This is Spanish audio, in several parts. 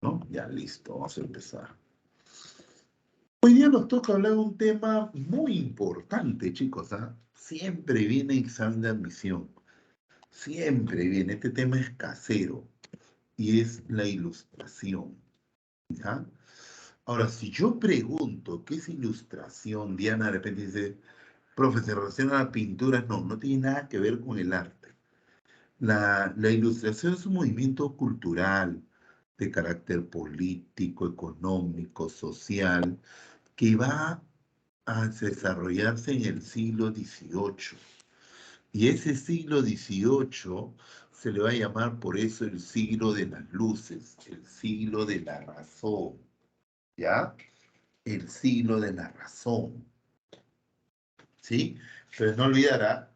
¿no? Ya, listo, vamos a empezar. Hoy día nos toca hablar de un tema muy importante, chicos, ¿ah? Siempre viene examen de admisión. Siempre viene. Este tema es casero y es la ilustración, ¿ya? Ahora, si yo pregunto qué es ilustración, Diana de repente dice, profe, ¿se relaciona a la pintura? No, no tiene nada que ver con el arte. La ilustración es un movimiento cultural de carácter político, económico, social, que va a desarrollarse en el siglo XVIII. Y ese siglo XVIII se le va a llamar por eso el siglo de las luces, el siglo de la razón, ¿ya? El siglo de la razón, ¿sí? Pero no olvidará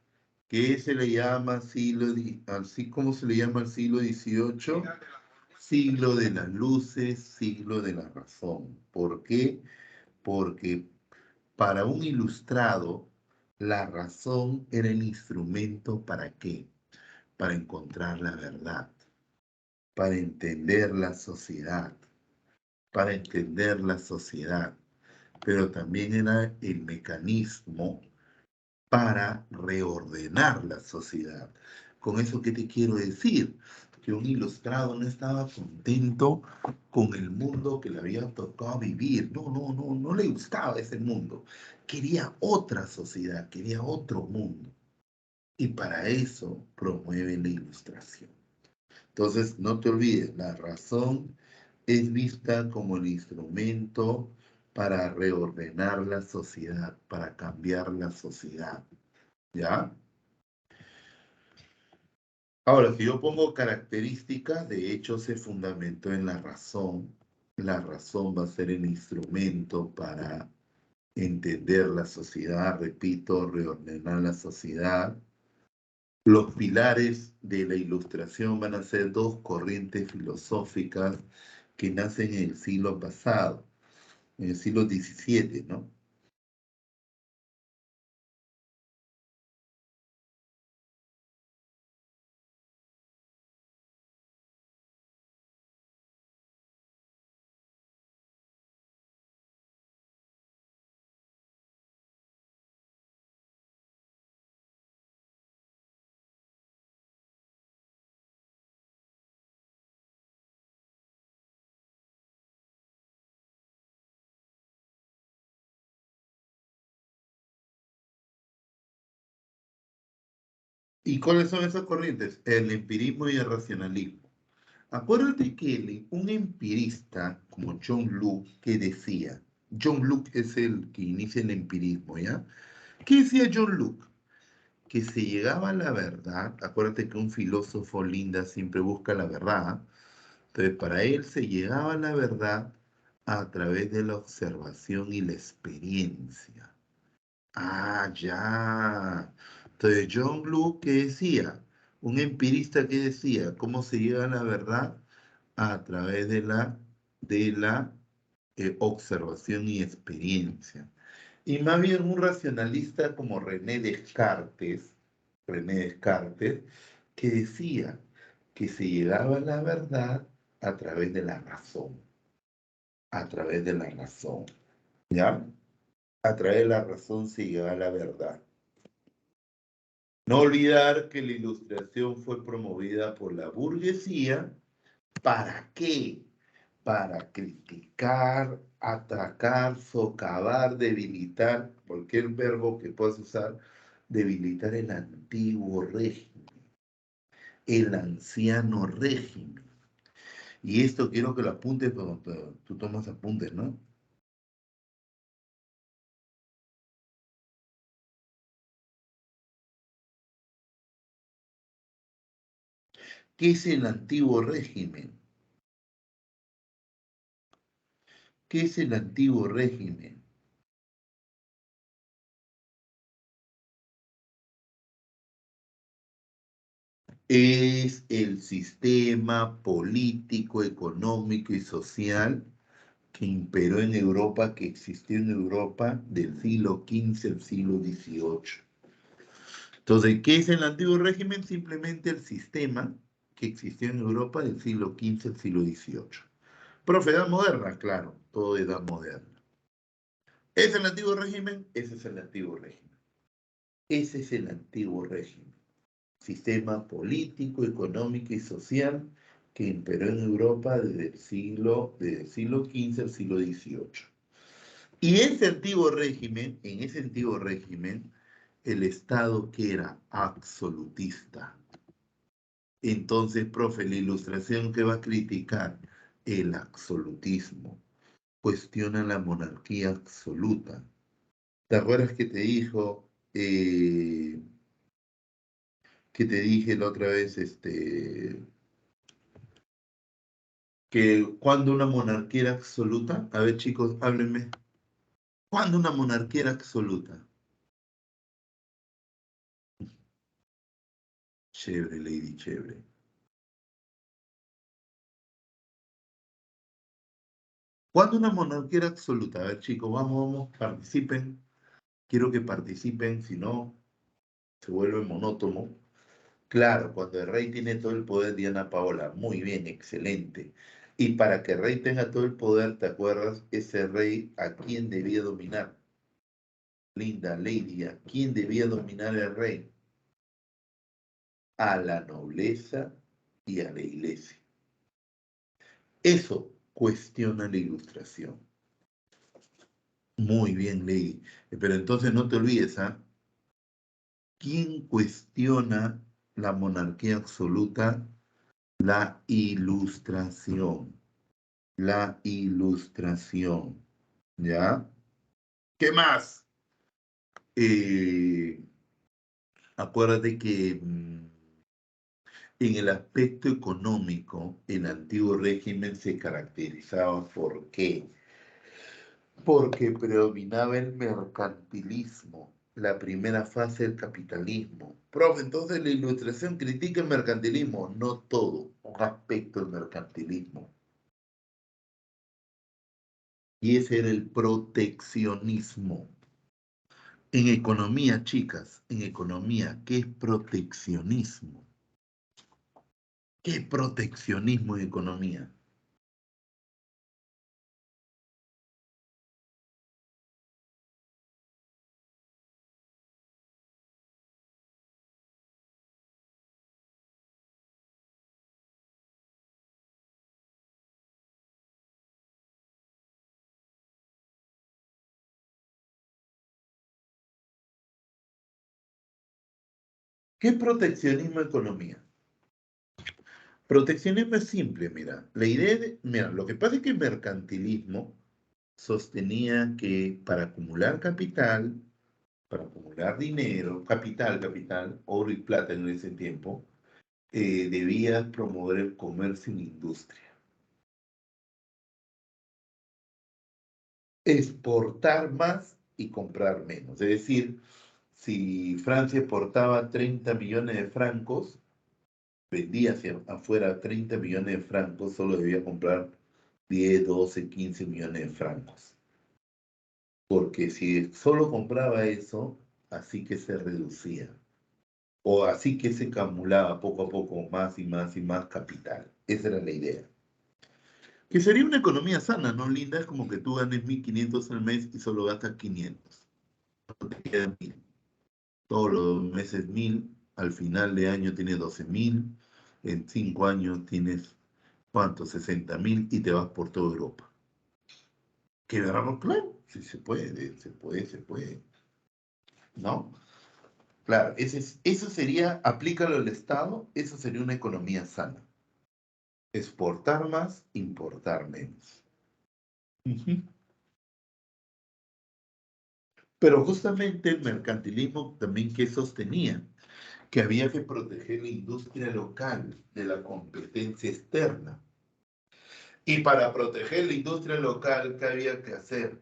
que se le llama así como se le llama al siglo XVIII, siglo de las luces, siglo de la razón. ¿Por qué? Porque para un ilustrado, la razón era el instrumento ¿para qué? Para encontrar la verdad, para entender la sociedad, para entender la sociedad, pero también era el mecanismo para reordenar la sociedad. Con eso, ¿qué te quiero decir? Que un ilustrado no estaba contento con el mundo que le había tocado vivir. No le gustaba ese mundo. Quería otra sociedad, quería otro mundo. Y para eso promueve la ilustración. Entonces, no te olvides, la razón es vista como el instrumento para reordenar la sociedad, para cambiar la sociedad. ¿Ya? Ahora, si yo pongo características, de hecho se fundamentó en la razón. La razón va a ser el instrumento para entender la sociedad, repito, reordenar la sociedad. Los pilares de la ilustración van a ser dos corrientes filosóficas que nacen en el siglo pasado, en el siglo XVII, ¿no? ¿Y cuáles son esas corrientes? El empirismo y el racionalismo. Acuérdate que un empirista como John Locke, que decía, John Locke es el que inicia el empirismo, ¿ya? ¿Qué decía John Locke? Que se llegaba a la verdad, acuérdate que un filósofo linda siempre busca la verdad, entonces para él se llegaba a la verdad a través de la observación y la experiencia. Ah, ya. Entonces, John Locke, ¿qué decía? Un empirista que decía, ¿cómo se llega a la verdad? A través de la observación y experiencia. Y más bien un racionalista como René Descartes, que decía que se llegaba a la verdad a través de la razón, a través de la razón, ¿ya? A través de la razón se llega a la verdad. No olvidar que la ilustración fue promovida por la burguesía. ¿Para qué? Para criticar, atacar, socavar, debilitar, cualquier verbo que puedas usar, debilitar el antiguo régimen, el anciano régimen. Y esto quiero que lo apuntes cuando tú tomas apuntes, ¿no? ¿Qué es el antiguo régimen? ¿Qué es el antiguo régimen? Es el sistema político, económico y social que imperó en Europa, que existió en Europa del siglo XV al siglo XVIII. Entonces, ¿qué es el antiguo régimen? Simplemente el sistema que existió en Europa del siglo XV al siglo XVIII. Profe, edad moderna, claro, todo edad moderna. ¿Es el antiguo régimen? Ese es el antiguo régimen. Ese es el antiguo régimen. Sistema político, económico y social que imperó en Europa desde el siglo XV al siglo XVIII. Y ese antiguo régimen, en ese antiguo régimen, el Estado que era absolutista. Entonces, profe, la ilustración que va a criticar el absolutismo, cuestiona la monarquía absoluta. ¿Te acuerdas que te dijo, que te dije la otra vez, que cuando una monarquía era absoluta? A ver, chicos, háblenme. ¿Cuándo una monarquía era absoluta? Chévere, Lady, chévere. ¿Cuándo una monarquía era absoluta? A ver, chicos, vamos, vamos, participen. Quiero que participen, si no, se vuelve monótono. Claro, cuando el rey tiene todo el poder, Diana Paola, muy bien, excelente. Y para que el rey tenga todo el poder, ¿te acuerdas? Ese rey a quién debía dominar. Linda Lady, ¿a quién debía dominar el rey? A la nobleza y a la iglesia. Eso cuestiona la ilustración. Muy bien, Lady. Pero entonces no te olvides, ¿ah? ¿Quién cuestiona la monarquía absoluta? La ilustración. La ilustración. ¿Ya? ¿Qué más? Eh, acuérdate que en el aspecto económico, el antiguo régimen se caracterizaba ¿por qué? Porque predominaba el mercantilismo, la primera fase del capitalismo. Profe, entonces la ilustración critica el mercantilismo, no todo, un aspecto del mercantilismo. Y ese era el proteccionismo. En economía, chicas, en economía, ¿qué es proteccionismo? ¿Qué es proteccionismo en economía? ¿Qué es proteccionismo en economía? Proteccionismo es simple, mira. La idea de, mira, lo que pasa es que el mercantilismo sostenía que para acumular capital, para acumular dinero, capital, oro y plata en ese tiempo, debías promover el comercio y la industria. Exportar más y comprar menos. Es decir, si Francia exportaba 30 millones de francos, vendía hacia afuera 30 millones de francos, solo debía comprar 10, 12, 15 millones de francos. Porque si solo compraba eso, así que se reducía. O así que se acumulaba poco a poco más y más y más capital. Esa era la idea. Que sería una economía sana, ¿no, Linda? Es como que tú ganes 1.500 al mes y solo gastas 500. No te quedan 1.000. Todos los meses 1.000. Al final de año tienes 12.000. En 5 años tienes, ¿cuánto? 60.000 y te vas por toda Europa. ¿Que ganamos? Claro, sí se puede, se puede, se puede. ¿No? Claro, eso sería, aplícalo al Estado, eso sería una economía sana. Exportar más, importar menos. Ujú. Pero justamente el mercantilismo también que sostenía, que había que proteger la industria local de la competencia externa. Y para proteger la industria local, ¿qué había que hacer?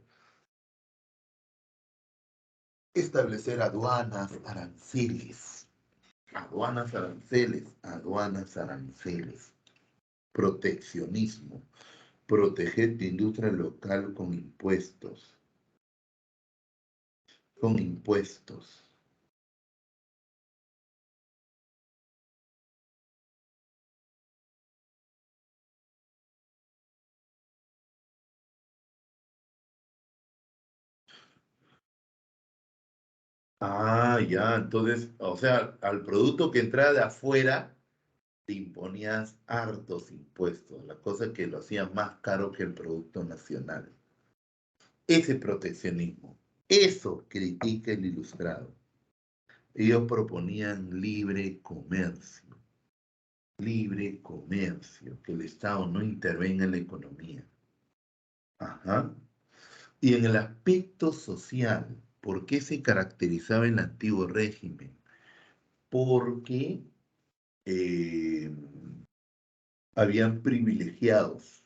Establecer aduanas, aranceles. Aduanas, aranceles, aduanas, aranceles. Proteccionismo. Proteger tu industria local con impuestos. Con impuestos. Ah, ya, entonces, o sea, al producto que entraba de afuera te imponías hartos impuestos, la cosa que lo hacía más caro que el producto nacional. Ese proteccionismo, eso critica el Ilustrado. Ellos proponían libre comercio, que el Estado no intervenga en la economía. Ajá. Y en el aspecto social, ¿por qué se caracterizaba el antiguo régimen? Porque eh, habían privilegiados.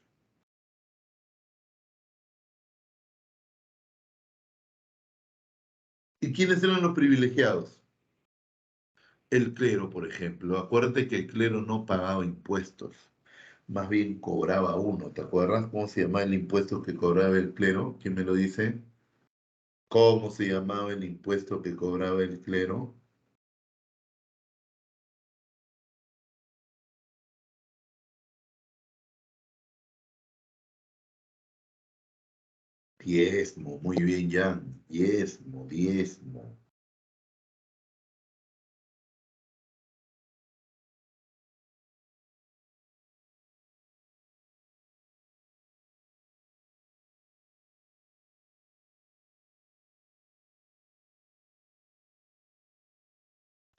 ¿Y quiénes eran los privilegiados? El clero, por ejemplo. Acuérdate que el clero no pagaba impuestos, más bien cobraba uno. ¿Te acuerdas cómo se llamaba el impuesto que cobraba el clero? ¿Quién me lo dice? ¿Cómo se llamaba el impuesto que cobraba el clero? Diezmo, muy bien, Jan. Diezmo, diezmo.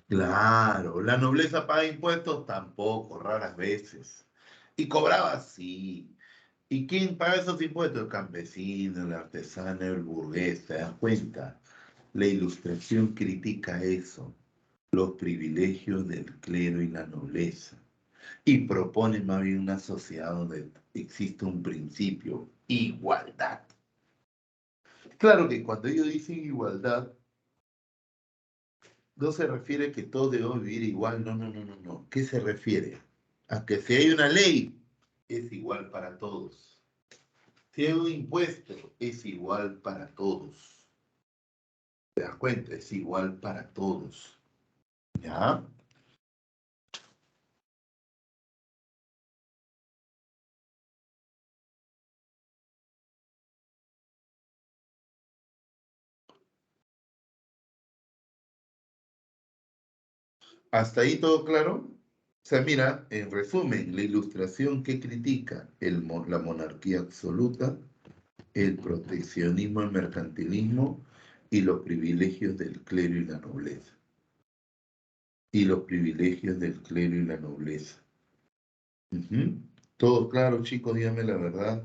Claro, la nobleza paga impuestos tampoco, raras veces. Y cobraba, sí. ¿Y quién paga esos impuestos? El campesino, el artesano, el burgués, ¿te das cuenta? La Ilustración critica eso, los privilegios del clero y la nobleza, y propone más bien una sociedad donde existe un principio, igualdad. Claro que cuando ellos dicen igualdad, no se refiere que todos debemos vivir igual, no, no, no, no, no. ¿Qué se refiere? A que si hay una ley, es igual para todos. Si hay un impuesto, es igual para todos. ¿Te das cuenta? Es igual para todos. ¿Ya? ¿Hasta ahí todo claro? O sea, mira, en resumen, la Ilustración que critica la monarquía absoluta, el proteccionismo, el mercantilismo y los privilegios del clero y la nobleza. Y los privilegios del clero y la nobleza. Ujú. Todo claro, chicos, dígame la verdad.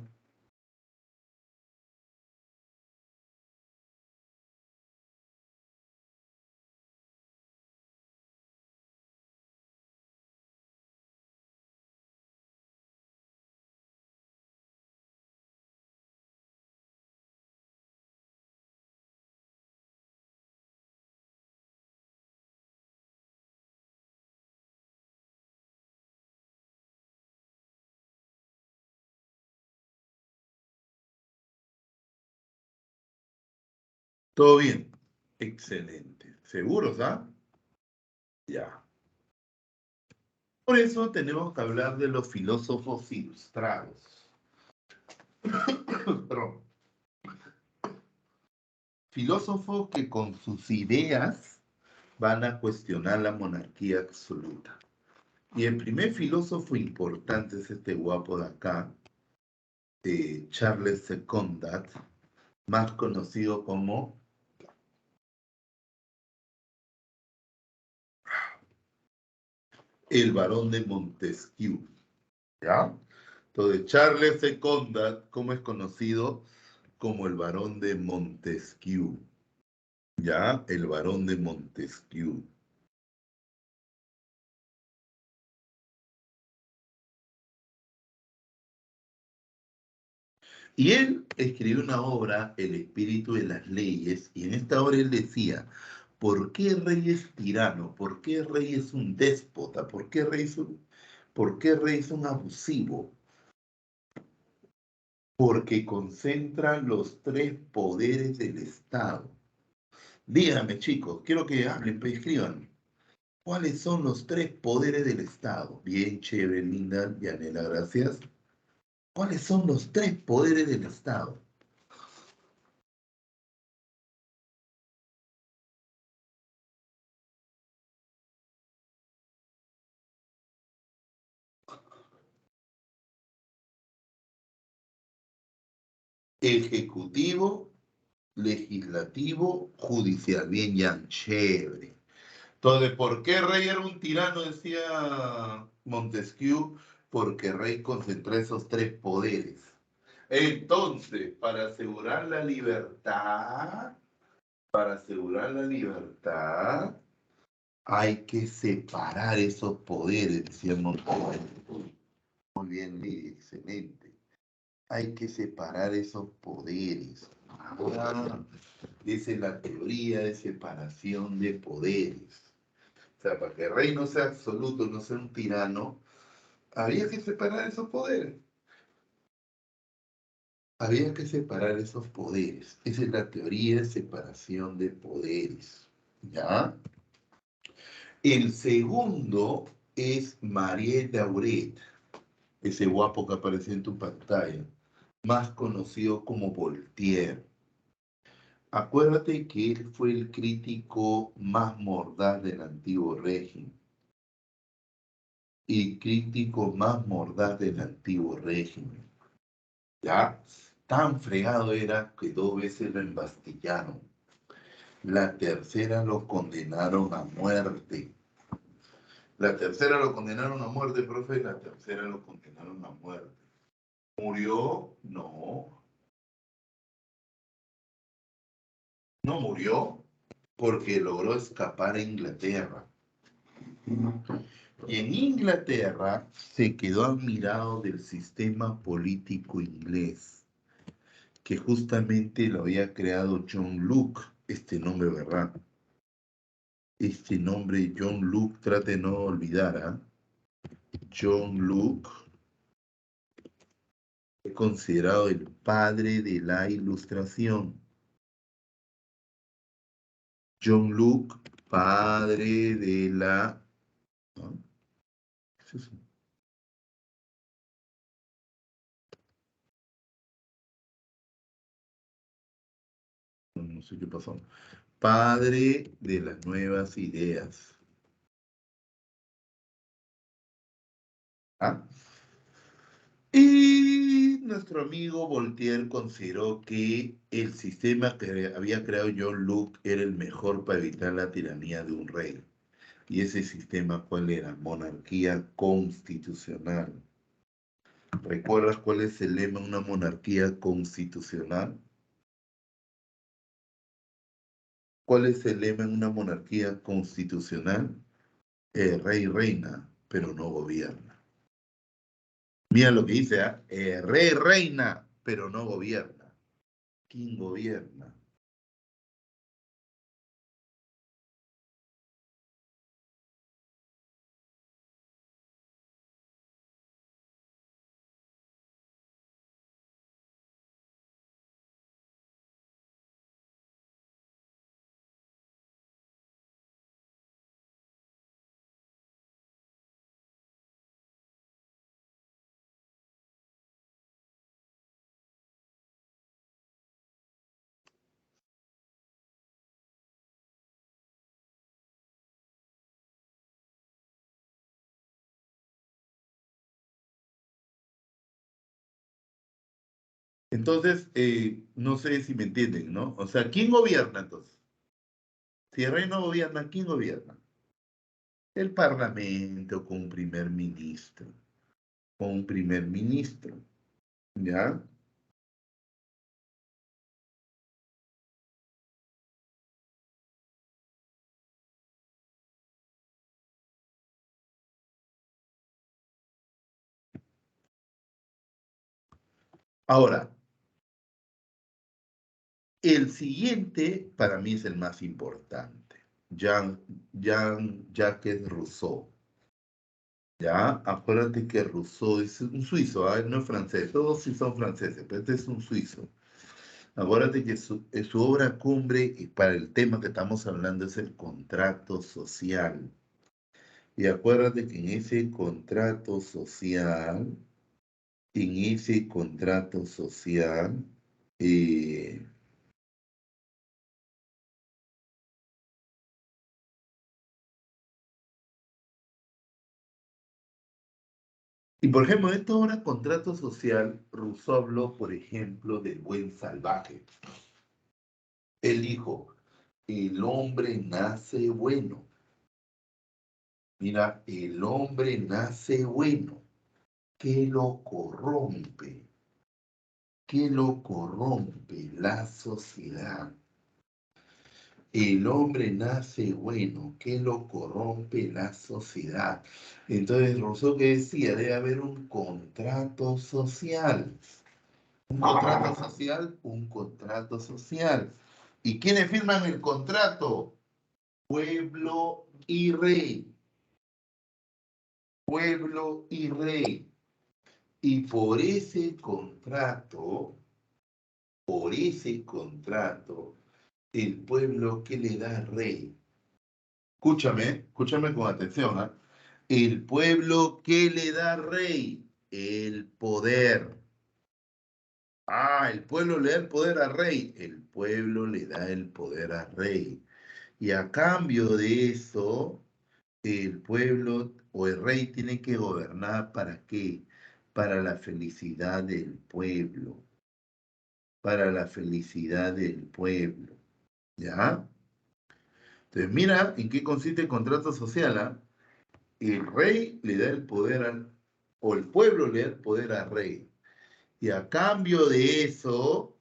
Todo bien. Excelente. ¿Seguros, ah? Ya. Por eso tenemos que hablar de los filósofos ilustrados. Perdón. Filósofos que con sus ideas van a cuestionar la monarquía absoluta. Y el primer filósofo importante es este guapo de acá, Charles Secondat, más conocido como el Barón de Montesquieu. ¿Ya? Entonces, Charles Secondat, ¿cómo es conocido? Como el Barón de Montesquieu. ¿Ya? El Barón de Montesquieu. Y él escribió una obra, El espíritu de las leyes, y en esta obra él decía, ¿por qué el rey es tirano? ¿Por qué el rey es un déspota? ¿Por qué el rey es un abusivo? Porque concentra los tres poderes del Estado. Díganme, chicos, quiero que hablen, pues, escriban. ¿Cuáles son los tres poderes del Estado? Bien, chévere, linda, Yanela, gracias. ¿Cuáles son los tres poderes del Estado? ejecutivo, legislativo, judicial. Bien, ya, chévere. Entonces, ¿por qué Rey era un tirano? Decía Montesquieu, porque Rey concentró esos tres poderes. Entonces, para asegurar la libertad, hay que separar esos poderes, decía Montesquieu. Muy bien, Lidia, excelente. Hay que separar esos poderes. Ah, esa es la teoría de separación de poderes. O sea, para que el rey no sea absoluto, no sea un tirano, había que separar esos poderes. Había que separar esos poderes. Esa es la teoría de separación de poderes. ¿Ya? El segundo es Mariette Dauret, ese guapo que aparece en tu pantalla, más conocido como Voltaire. Acuérdate que él fue el crítico más mordaz del antiguo régimen y crítico más mordaz del antiguo régimen. Ya tan fregado era que 2 veces lo embastillaron. La tercera lo condenaron a muerte. La tercera lo condenaron a muerte, profe. La tercera lo condenaron a muerte. ¿Murió? No. No murió porque logró escapar a Inglaterra. Y en Inglaterra se quedó admirado del sistema político inglés, que justamente lo había creado John Locke, este nombre, ¿verdad? Este nombre, John Locke, trate de no olvidar, ¿ah? John Locke es considerado el padre de la Ilustración. John Locke, padre de la... ¿no? ¿Qué es eso? No, no sé qué pasó. Padre de las nuevas ideas. ¿Ah? Y nuestro amigo Voltaire consideró que el sistema que había creado John Locke era el mejor para evitar la tiranía de un rey. ¿Y ese sistema cuál era? Monarquía constitucional. ¿Recuerdas cuál es el lema de una monarquía constitucional? ¿Cuál es el lema en una monarquía constitucional? El rey reina, pero no gobierna. Mira lo que dice, ¿ah? El rey reina, pero no gobierna. ¿Quién gobierna? Entonces, no sé si me entienden, ¿no? O sea, ¿quién gobierna entonces? Si el rey no gobierna, ¿quién gobierna? El parlamento con un primer ministro. Con un primer ministro, ¿ya? Ahora, el siguiente para mí es el más importante. Jacques Rousseau. Ya, acuérdate que Rousseau es un suizo, ¿ah? No es francés, todos sí son franceses, pero este es un suizo. Acuérdate que su obra cumbre, y para el tema que estamos hablando, es el contrato social. Y acuérdate que en ese contrato social, eh, Y por ejemplo, en esta obra Contrato Social, Rousseau habló, por ejemplo, del buen salvaje. Él dijo, el hombre nace bueno. Mira, el hombre nace bueno. ¿Qué lo corrompe? ¿Qué lo corrompe? La sociedad. El hombre nace bueno, ¿qué lo corrompe? La sociedad. Entonces, Rousseau que decía, debe haber un contrato social. Un contrato social, un contrato social. ¿Y quiénes firman el contrato? Pueblo y rey. Pueblo y rey. Y por ese contrato, el pueblo que le da al rey. Escúchame con atención, ¿ah? El pueblo que le da al rey el poder. Ah, el pueblo le da el poder al rey. El pueblo le da el poder al rey. Y a cambio de eso, el pueblo o el rey tiene que gobernar ¿para qué? Para la felicidad del pueblo. Para la felicidad del pueblo. ¿Ya? Entonces, mira en qué consiste el contrato social, ¿ah? El rey le da el poder o el pueblo le da el poder al rey. Y a cambio de eso,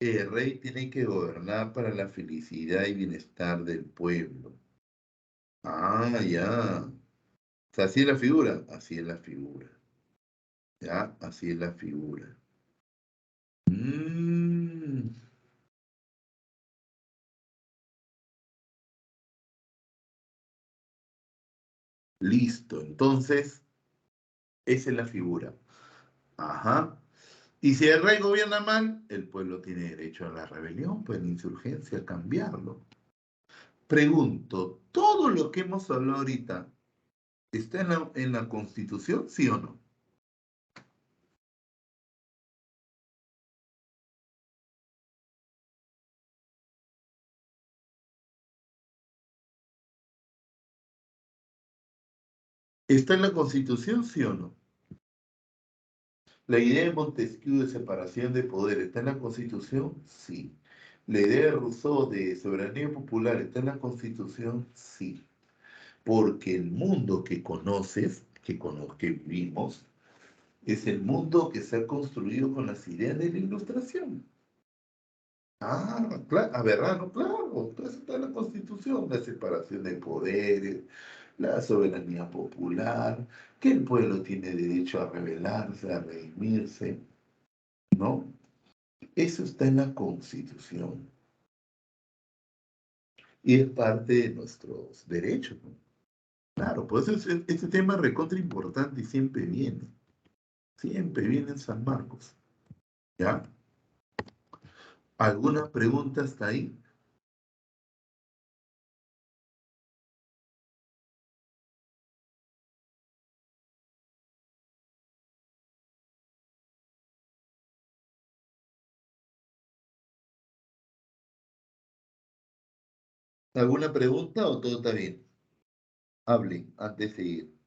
el rey tiene que gobernar para la felicidad y bienestar del pueblo. Ah, ya. O sea, así es la figura. Así es la figura. Ya, así es la figura. Mm, listo. Entonces, esa es la figura. Ajá. Y si el rey gobierna mal, el pueblo tiene derecho a la rebelión, pues la insurgencia, a cambiarlo. Pregunto, ¿todo lo que hemos hablado ahorita está en la Constitución, sí o no? ¿Está en la Constitución, sí o no? La idea de Montesquieu de separación de poder, ¿está en la Constitución? Sí. La idea de Rousseau de soberanía popular, ¿está en la Constitución? Sí. Porque el mundo que conoces, que vivimos, es el mundo que se ha construido con las ideas de la Ilustración. Ah, claro, aberrano, claro, todo eso está en la Constitución, la separación de poderes, la soberanía popular, que el pueblo tiene derecho a rebelarse, a redimirse, ¿no? Eso está en la Constitución y es parte de nuestros derechos, ¿no? Claro, pues este tema es recontra importante y siempre viene en San Marcos, ¿ya? ¿Alguna pregunta hasta ahí? ¿Alguna pregunta o todo está bien? Hablen antes de seguir.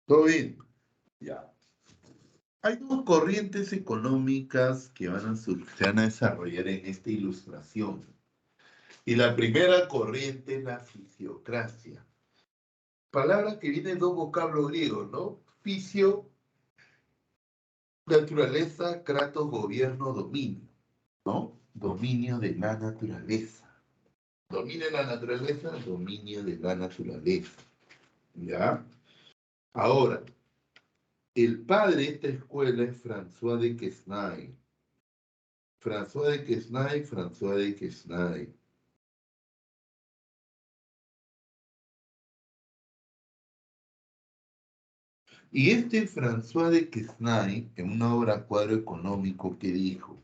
¿Todo bien? Ya. Hay dos corrientes económicas que se van a desarrollar en esta ilustración. Y la primera corriente es la fisiocracia. Palabra que viene de dos vocablos griegos, ¿no? Fisio, naturaleza, kratos, gobierno, dominio, ¿no? Dominio de la naturaleza. Dominio de la naturaleza, dominio de la naturaleza. ¿Ya? Ahora, el padre de esta escuela es François de Quesnay. François de Quesnay, François de Quesnay. Y este François de Quesnay, en una obra Cuadro Económico, que dijo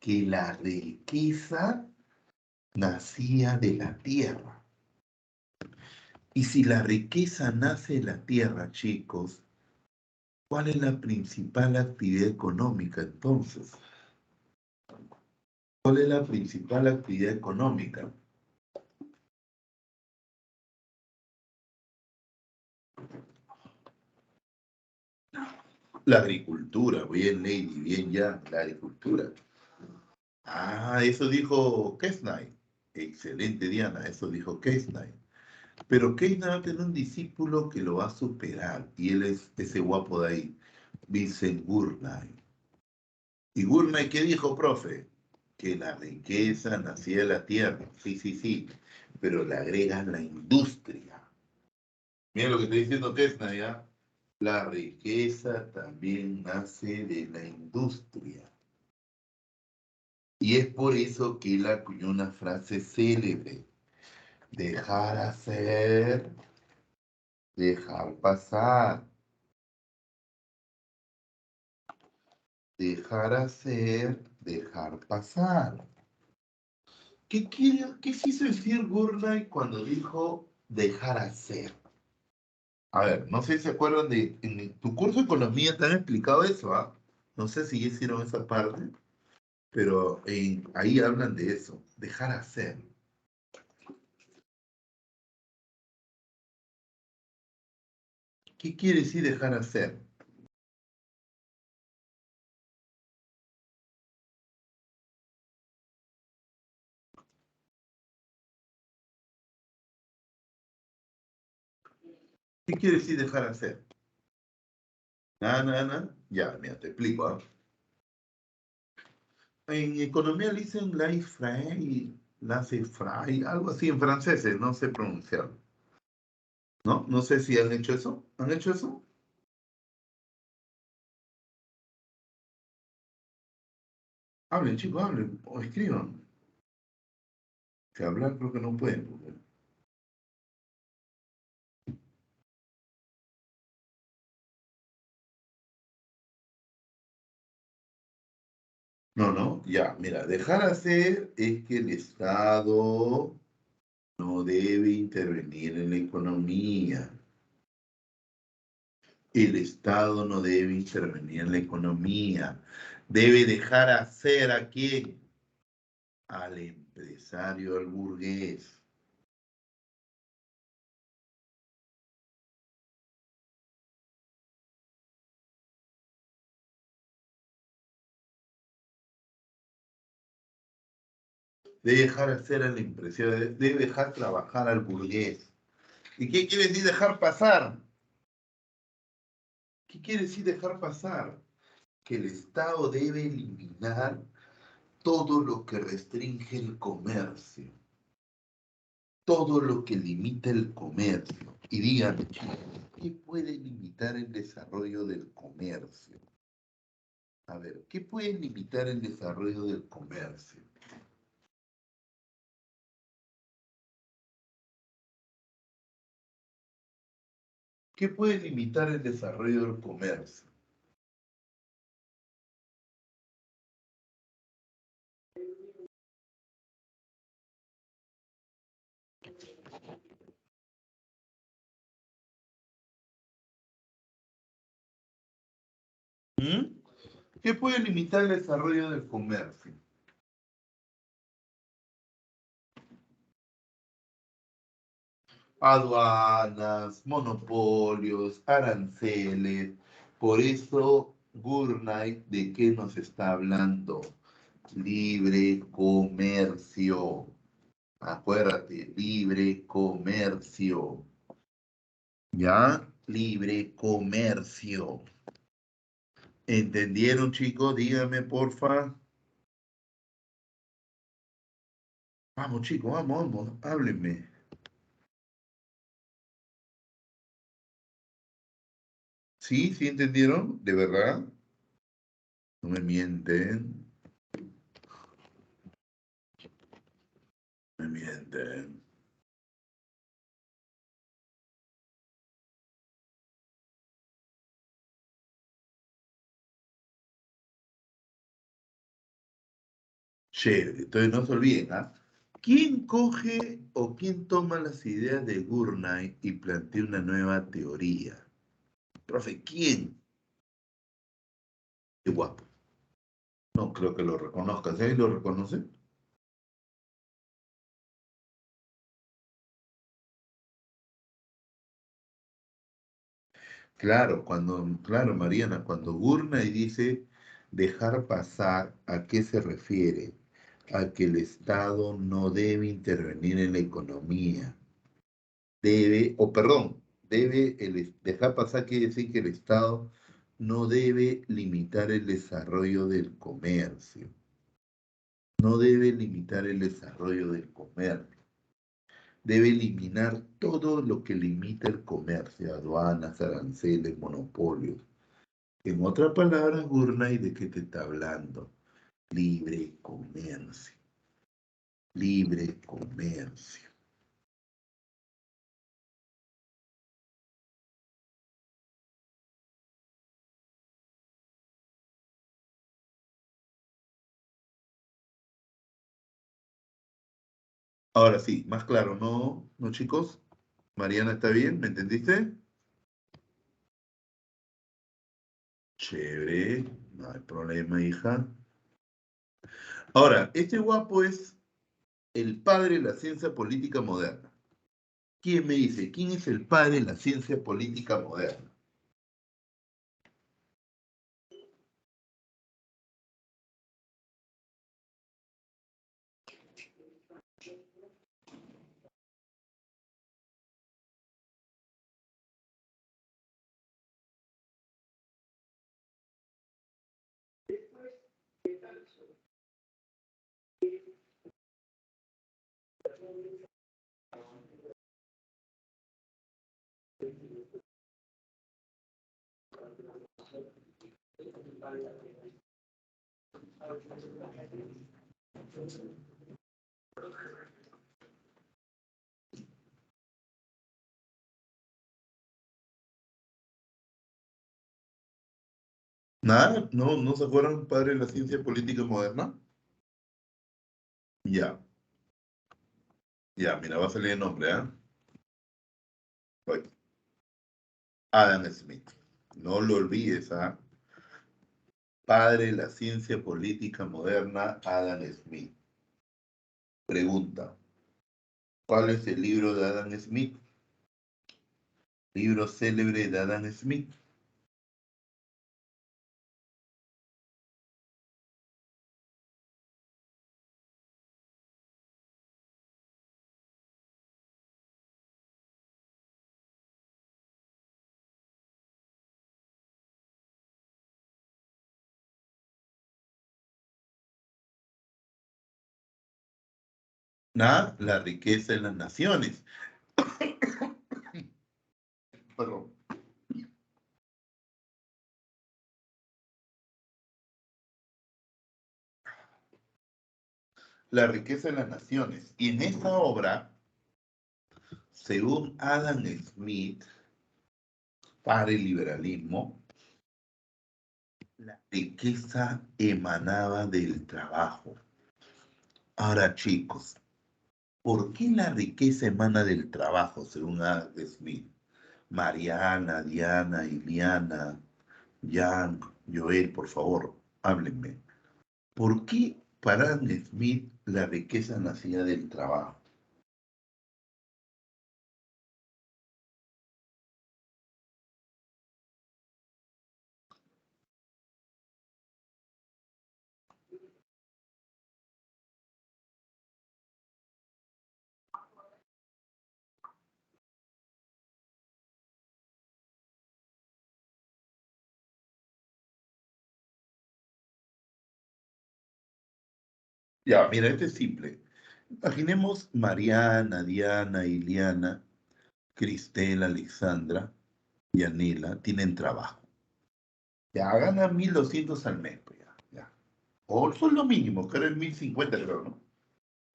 que la riqueza nacía de la tierra. Y si la riqueza nace de la tierra, chicos, ¿cuál es la principal actividad económica entonces? ¿Cuál es la principal actividad económica? La agricultura, bien Lady, bien ya, la agricultura. Ah, eso dijo Kesnay. Excelente, Diana, eso dijo Kesnay. Pero Kesnay va a tener un discípulo que lo va a superar, y él es ese guapo de ahí, Vincent Gurnay. ¿Y Gurnay qué dijo, profe? Que la riqueza nacía de la tierra. Sí, sí, sí, pero le agregan la industria. Mira lo que está diciendo Kesnay, ¿ya? La riqueza también nace de la industria. Y es por eso que él acuñó una frase célebre: dejar hacer, dejar pasar, dejar hacer, dejar pasar. ¿Qué quiso decir Gurney cuando dijo dejar hacer? A ver, no sé si se acuerdan en tu curso de economía te han explicado eso, ¿ah? No sé si ya hicieron esa parte, pero ahí hablan de eso, dejar hacer. ¿Qué quiere decir dejar hacer? ¿Qué quiere decir dejar hacer? Nada, nada, nada. Ya, mira, te explico, ¿ah? En economía le dicen laissez-faire, laissez-faire, algo así en francés, no sé pronunciar. ¿No? No sé si han hecho eso. ¿Han hecho eso? Hablen, chicos, hablen, o escriban. Que hablar creo que no pueden. No, no, ya, mira, dejar hacer es que el Estado no debe intervenir en la economía. El Estado no debe intervenir en la economía. Debe dejar hacer a quién, al empresario, al burgués. Debe dejar hacer al empresario, debe dejar trabajar al burgués. ¿Y qué quiere decir dejar pasar? ¿Qué quiere decir dejar pasar? Que el Estado debe eliminar todo lo que restringe el comercio, todo lo que limita el comercio. Y díganme, chicos, ¿qué puede limitar el desarrollo del comercio? A ver, ¿qué puede limitar el desarrollo del comercio? ¿Qué puede limitar el desarrollo del comercio? ¿Mm? ¿Qué puede limitar el desarrollo del comercio? Aduanas, monopolios, aranceles. Por eso, Gurnay, ¿de qué nos está hablando? Libre comercio. Acuérdate, libre comercio. ¿Ya? Libre comercio. ¿Entendieron, chicos? Díganme, porfa. Vamos, chicos, vamos, vamos, háblenme. ¿Sí? ¿Sí entendieron? ¿De verdad? No me mienten. Me mienten. Chévere, entonces no se olviden, ¿ah? ¿Quién coge o quién toma las ideas de Gurney y plantea una nueva teoría? Profe, ¿quién? Qué guapo. No creo que lo reconozca. ¿Sabes? ¿Lo reconoce? Claro, Mariana, cuando Gurney dice dejar pasar, ¿a qué se refiere? A que el Estado no debe intervenir en la economía. Dejar pasar quiere decir que el Estado no debe limitar el desarrollo del comercio. No debe limitar el desarrollo del comercio. Debe eliminar todo lo que limita el comercio, aduanas, aranceles, monopolios. En otras palabras, Gurney, ¿de qué te está hablando? Libre comercio, libre comercio. Ahora sí, más claro, ¿no, no chicos? Mariana, ¿está bien? ¿Me entendiste? Chévere, no hay problema, hija. Ahora, este guapo es el padre de la ciencia política moderna. ¿Quién me dice? ¿Quién es el padre de la ciencia política moderna? ¿Nada? ¿No se acuerdan, padre de la ciencia política moderna? Ya, ya, mira, va a salir el nombre, ¿ah? Oye, Adam Smith. No lo olvides, ¿ah? Padre de la ciencia política moderna, Adam Smith. Pregunta, ¿cuál es el libro de Adam Smith? Libro célebre de Adam Smith. Nada, la riqueza de las naciones. Perdón. La riqueza de las naciones. Y en esta obra, según Adam Smith, para el liberalismo, la riqueza emanaba del trabajo. Ahora, chicos, ¿por qué la riqueza emana del trabajo, según Adam Smith? Mariana, Diana, Iliana, Jan, Joel, por favor, háblenme. ¿Por qué para Adam Smith la riqueza nacía del trabajo? Ya, mira, este es simple. Imaginemos Mariana, Diana, Iliana, Cristel, Alexandra y Anela tienen trabajo. Ya ganan 1.200 al mes, pues ya, ya. O el sueldo mínimo, creo es 1.050, creo, ¿no?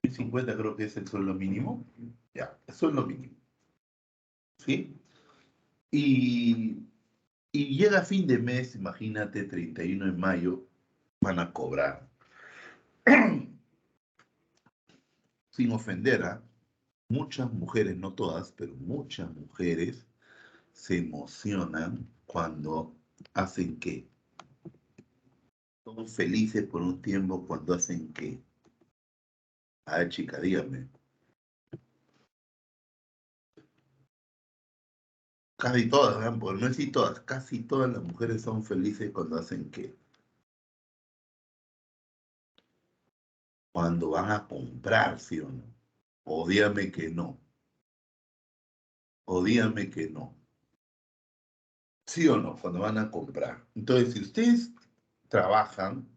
1.050 creo que es el sueldo mínimo. Ya, el sueldo mínimo, ¿sí? Y, y llega fin de mes, imagínate, 31 de mayo, van a cobrar. sin ofender a muchas mujeres, no todas, pero muchas mujeres se emocionan cuando hacen qué. Son felices por un tiempo cuando hacen qué. A ver, chica, dígame. Casi todas, ¿verdad? Pues no es si todas, casi todas las mujeres son felices cuando hacen qué. Cuando van a comprar, ¿sí o no? O dígame que no. O dígame que no. ¿Sí o no? Cuando van a comprar. Entonces, si ustedes trabajan,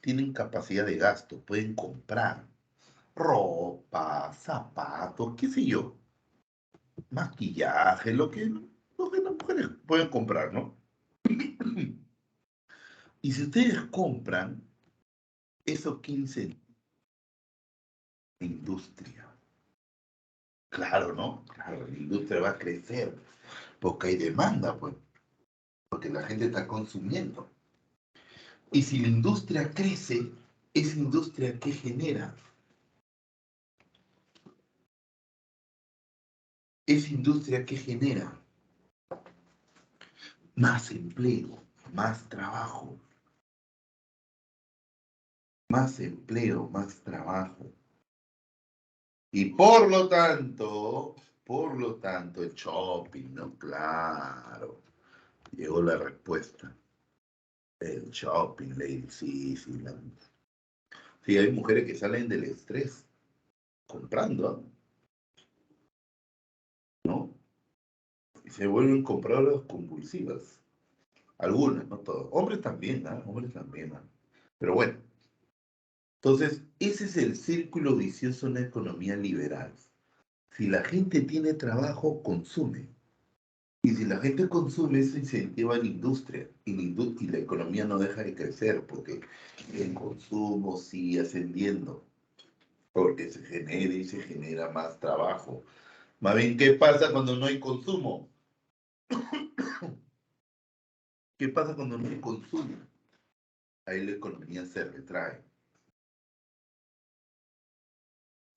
tienen capacidad de gasto, pueden comprar ropa, zapatos, qué sé yo, maquillaje, lo que las mujeres pueden comprar, ¿no? Y si ustedes compran esos 15 industria, claro, ¿no? Claro, la industria va a crecer porque hay demanda, pues, porque la gente está consumiendo. Y si la industria crece, esa industria ¿qué genera? Esa industria ¿qué genera? Más empleo, más trabajo, más empleo, más trabajo. Y por lo tanto, el shopping, ¿no? Claro, llegó la respuesta. El shopping, lady, sí, sí. Sí, hay mujeres que salen del estrés comprando, ¿no? Y se vuelven compradoras compulsivas. Algunas, no todos. Hombres también, ¿ah? Hombres también, ¿ah? Pero bueno, entonces, ese es el círculo vicioso en la economía liberal. Si la gente tiene trabajo, consume. Y si la gente consume, eso incentiva la industria. Y la economía no deja de crecer porque el consumo sigue ascendiendo. Porque se genera y se genera más trabajo. Más bien, ¿qué pasa cuando no hay consumo? ¿Qué pasa cuando no hay consumo? Ahí la economía se retrae.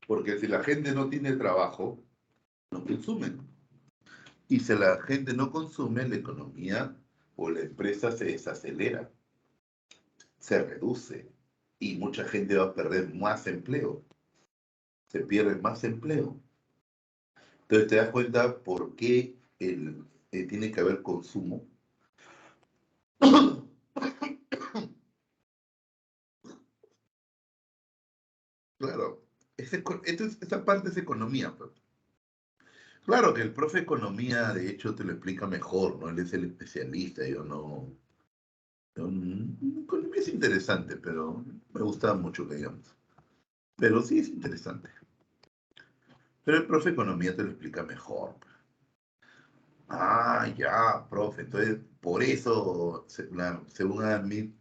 Porque si la gente no tiene trabajo, no consumen. Y si la gente no consume, la economía o la empresa se desacelera, se reduce. Y mucha gente va a perder más empleo. Se pierde más empleo. Entonces te das cuenta por qué tiene que haber consumo. Claro, esa parte es economía, pues. Claro que el profe de economía, de hecho, te lo explica mejor, ¿no? Él es el especialista, yo no. Economía es interesante, pero me gustaba mucho que digamos. Pero sí es interesante. Pero el profe de economía te lo explica mejor. Ah, ya, profe. Entonces, por eso, según Adam Smith,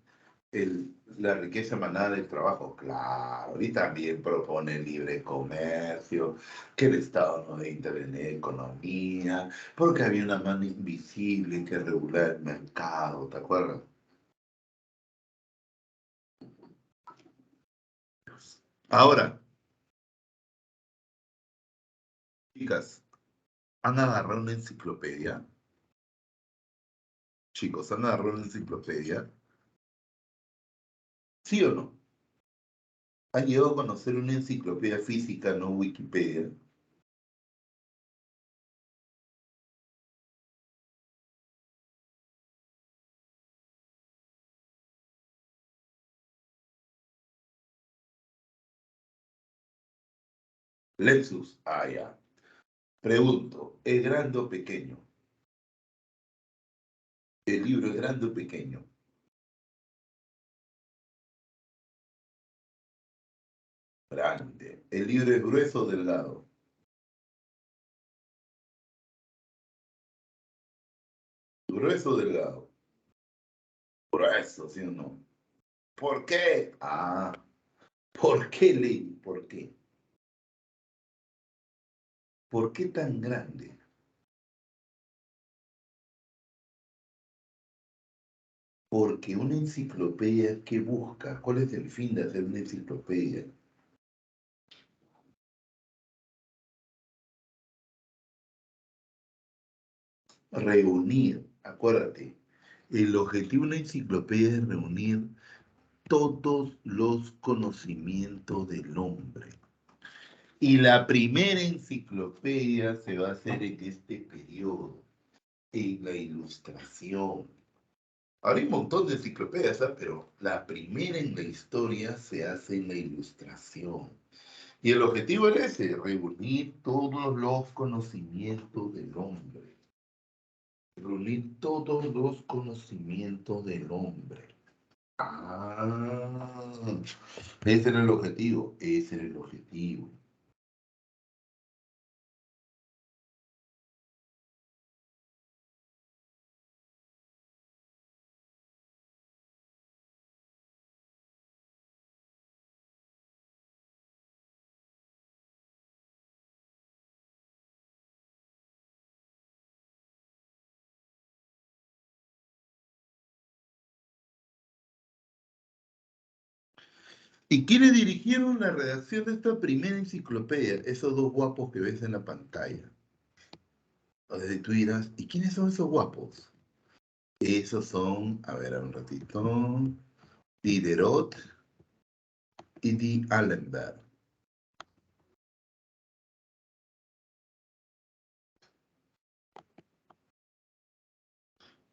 la riqueza emanada del trabajo, claro, y también propone libre comercio, que el Estado no debe intervenir en economía, porque había una mano invisible que regula el mercado, ¿te acuerdas? Ahora, chicas, han agarrado una enciclopedia, chicos, han agarrado una enciclopedia, ¿sí o no? Han llegado a conocer una enciclopedia física, no Wikipedia. Lexus, ah, ya. Pregunto, ¿es grande o pequeño? ¿El libro es grande o pequeño? Grande. ¿El libro es grueso o delgado? Grueso o delgado. Grueso, ¿sí o no? ¿Por qué? Ah, ¿por qué, Lady? ¿Por qué? ¿Por qué tan grande? Porque una enciclopedia, ¿qué busca? ¿Cuál es el fin de hacer una enciclopedia? Reunir, acuérdate, el objetivo de una enciclopedia es reunir todos los conocimientos del hombre. Y la primera enciclopedia se va a hacer en este periodo, en la Ilustración. Ahora hay un montón de enciclopedias, ¿sabes? Pero la primera en la historia se hace en la Ilustración. Y el objetivo era ese, reunir todos los conocimientos del hombre. Reunir todos los conocimientos del hombre. Ah, ese era el objetivo, ese era el objetivo. ¿Y quiénes dirigieron la redacción de esta primera enciclopedia? Esos dos guapos que ves en la pantalla. O sea, tú dirás, ¿y quiénes son esos guapos? Esos son, a ver, un ratito, Diderot y D'Alembert.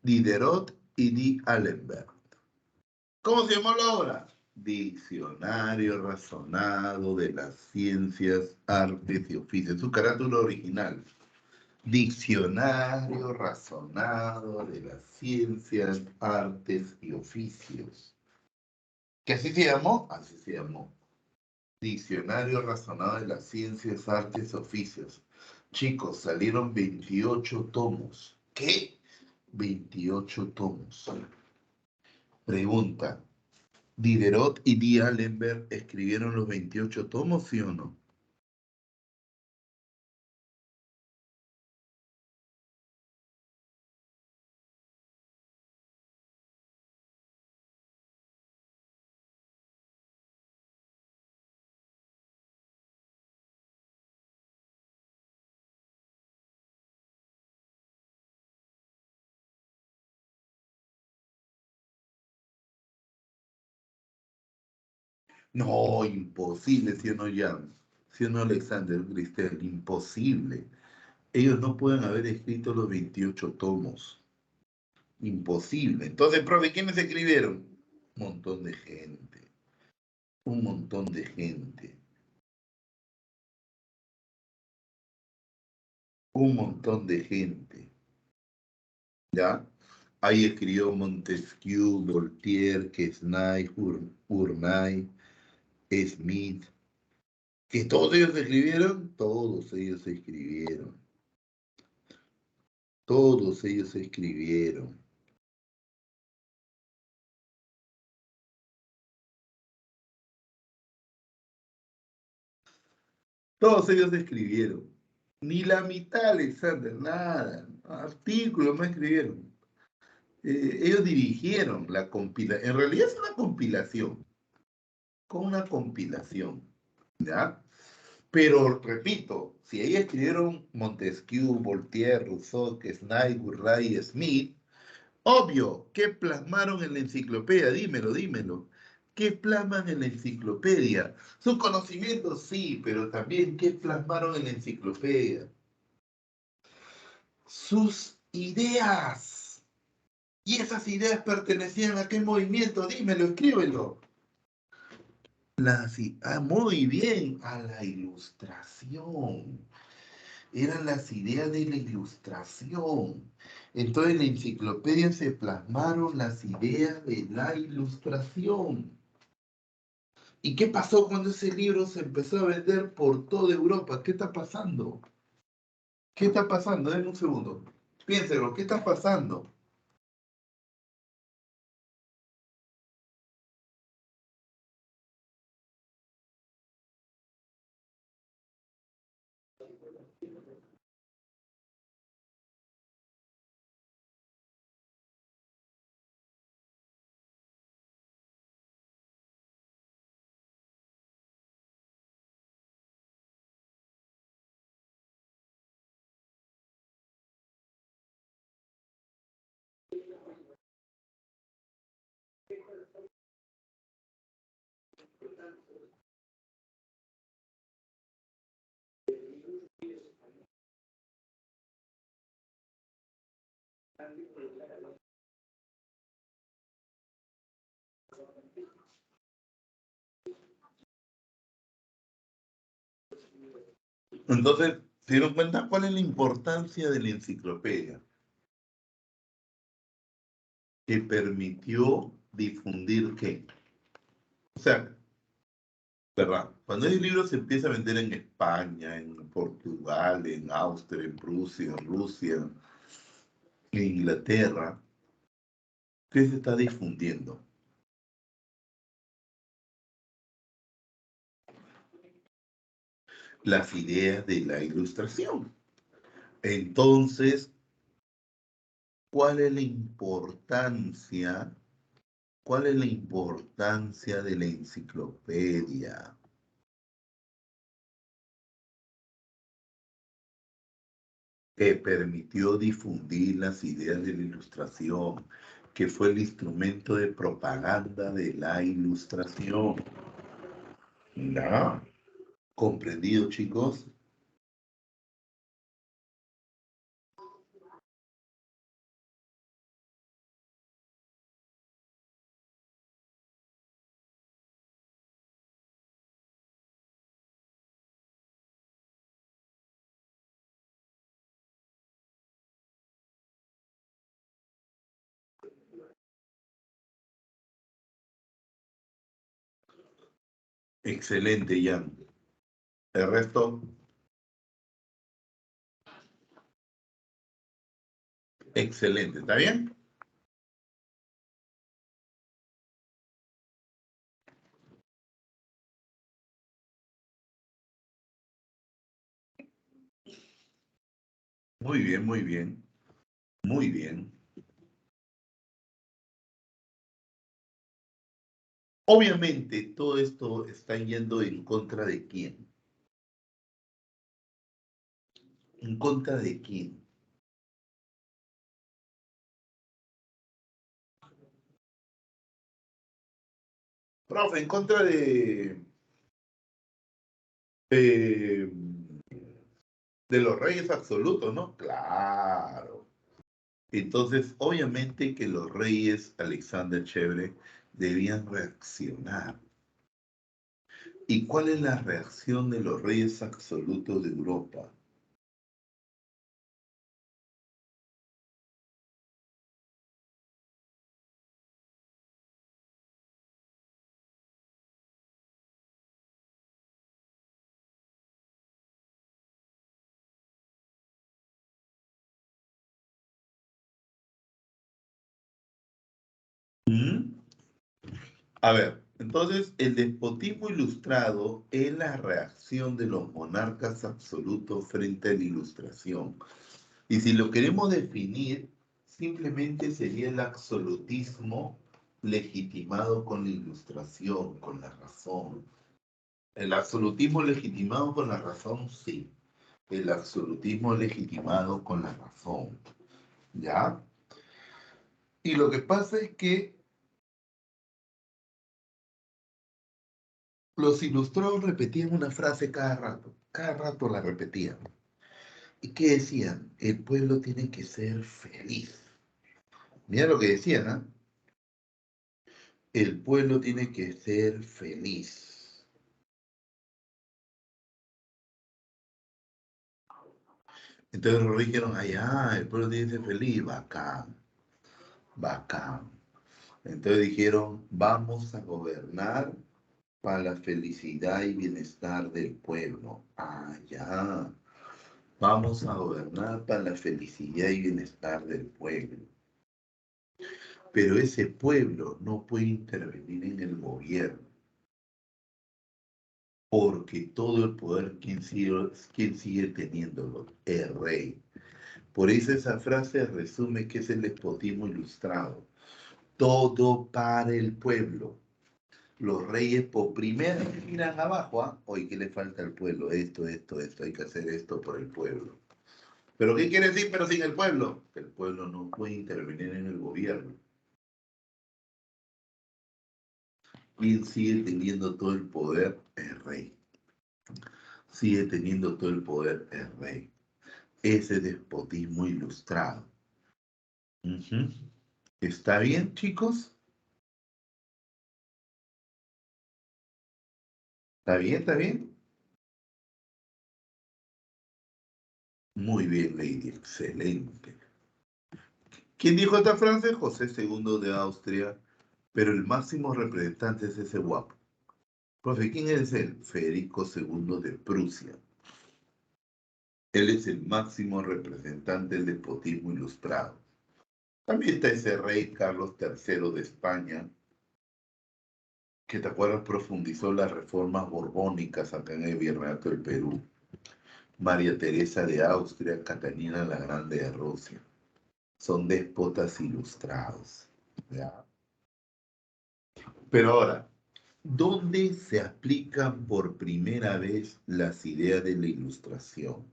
Diderot y D'Alembert. ¿Cómo se llamó la obra? Diccionario razonado de las ciencias, artes y oficios. Su carátula original. Diccionario razonado de las ciencias, artes y oficios. ¿Qué así se llamó? Así se llamó. Diccionario razonado de las ciencias, artes y oficios. Chicos, salieron 28 tomos. ¿Qué? 28 tomos. Pregunta. ¿Diderot y D'Alembert escribieron los 28 tomos, sí o no? No, imposible, ¿sí o no, Jan? ¿Sí o no, Alexander Cristel? Imposible. Ellos no pueden haber escrito los 28 tomos. Imposible. Entonces, profe, ¿quiénes escribieron? Un montón de gente. Un montón de gente. Un montón de gente. ¿Ya? Ahí escribió Montesquieu, Voltaire, Quesnay, Urnay, Smith. ¿Que todos ellos escribieron? Todos ellos escribieron. Todos ellos escribieron. Todos ellos escribieron. Ni la mitad, Alexander, nada. Artículos no escribieron. Ellos dirigieron la compilación. En realidad es una compilación. Con una compilación. ¿Ya? Pero, repito, si ellos escribieron Montesquieu, Voltaire, Rousseau, Quesnay, Gurray y Smith, obvio, ¿qué plasmaron en la enciclopedia? Dímelo, dímelo. ¿Qué plasman en la enciclopedia? Sus conocimientos sí, pero también ¿qué plasmaron en la enciclopedia? Sus ideas. ¿Y esas ideas pertenecían a qué movimiento? Dímelo, escríbelo. Muy bien, a la ilustración. Eran las ideas de la ilustración. Entonces en la enciclopedia se plasmaron las ideas de la ilustración. ¿Y qué pasó cuando ese libro se empezó a vender por toda Europa? ¿Qué está pasando? ¿Qué está pasando? Denme un segundo. Piénselo, ¿qué está pasando? Entonces, ¿se dieron cuenta cuál es la importancia de la enciclopedia? Que permitió difundir qué. O sea, ¿verdad? Cuando el libro se empieza a vender en España, en Portugal, en Austria, en Prusia, en Rusia, en Inglaterra, ¿qué se está difundiendo? Las ideas de la ilustración. Entonces, ¿cuál es la importancia? ¿Cuál es la importancia de la enciclopedia? Que permitió difundir las ideas de la ilustración, que fue el instrumento de propaganda de la ilustración. ¿Ya? ¿Comprendido, chicos? Excelente, Jan. El resto, excelente. ¿Está bien? Muy bien, muy bien, muy bien. Obviamente, todo esto está yendo en contra de quién. ¿En contra de quién? Profe, en contra eh, de los reyes absolutos, ¿no? Claro. Entonces, obviamente que los reyes Alexander Chévere debían reaccionar. ¿Y cuál es la reacción de los reyes absolutos de Europa? ¿Mm? A ver, entonces el despotismo ilustrado es la reacción de los monarcas absolutos frente a la ilustración. Y si lo queremos definir, simplemente sería el absolutismo legitimado con la ilustración, con la razón. El absolutismo legitimado con la razón, sí. El absolutismo legitimado con la razón, ¿ya? Y lo que pasa es que los ilustrados repetían una frase cada rato la repetían. ¿Y qué decían? El pueblo tiene que ser feliz. Mira lo que decían, ¿ah? El pueblo tiene que ser feliz. Entonces los reyes dijeron, allá, el pueblo tiene que ser feliz, bacán, bacán. Entonces dijeron, vamos a gobernar para la felicidad y bienestar del pueblo. Ah, ya. Vamos a gobernar para la felicidad y bienestar del pueblo. Pero ese pueblo no puede intervenir en el gobierno, porque todo el poder, ¿quién sigue teniéndolo? El rey. Por eso esa frase resume que es el despotismo ilustrado. Todo para el pueblo. Los reyes por primera vez miran abajo, ¿ah? Hoy, ¿qué le falta al pueblo? Esto, hay que hacer esto por el pueblo. ¿Pero qué quiere decir, pero sin el pueblo? Que el pueblo no puede intervenir en el gobierno. ¿Quién sigue teniendo todo el poder? El rey. Sigue teniendo todo el poder el rey. Ese despotismo ilustrado. Ujú. ¿Está bien, chicos? ¿Está bien? ¿Está bien? Muy bien, Lady. Excelente. ¿Quién dijo esta frase? José II de Austria, pero el máximo representante es ese guapo. Profe, ¿quién es él? Federico II de Prusia. Él es el máximo representante del despotismo ilustrado. También está ese rey Carlos III de España, que te acuerdas profundizó las reformas borbónicas acá en el Virreinato del Perú. María Teresa de Austria, Catalina la Grande de Rusia. Son déspotas ilustrados. ¿Ya? Pero ahora, ¿dónde se aplican por primera vez las ideas de la ilustración?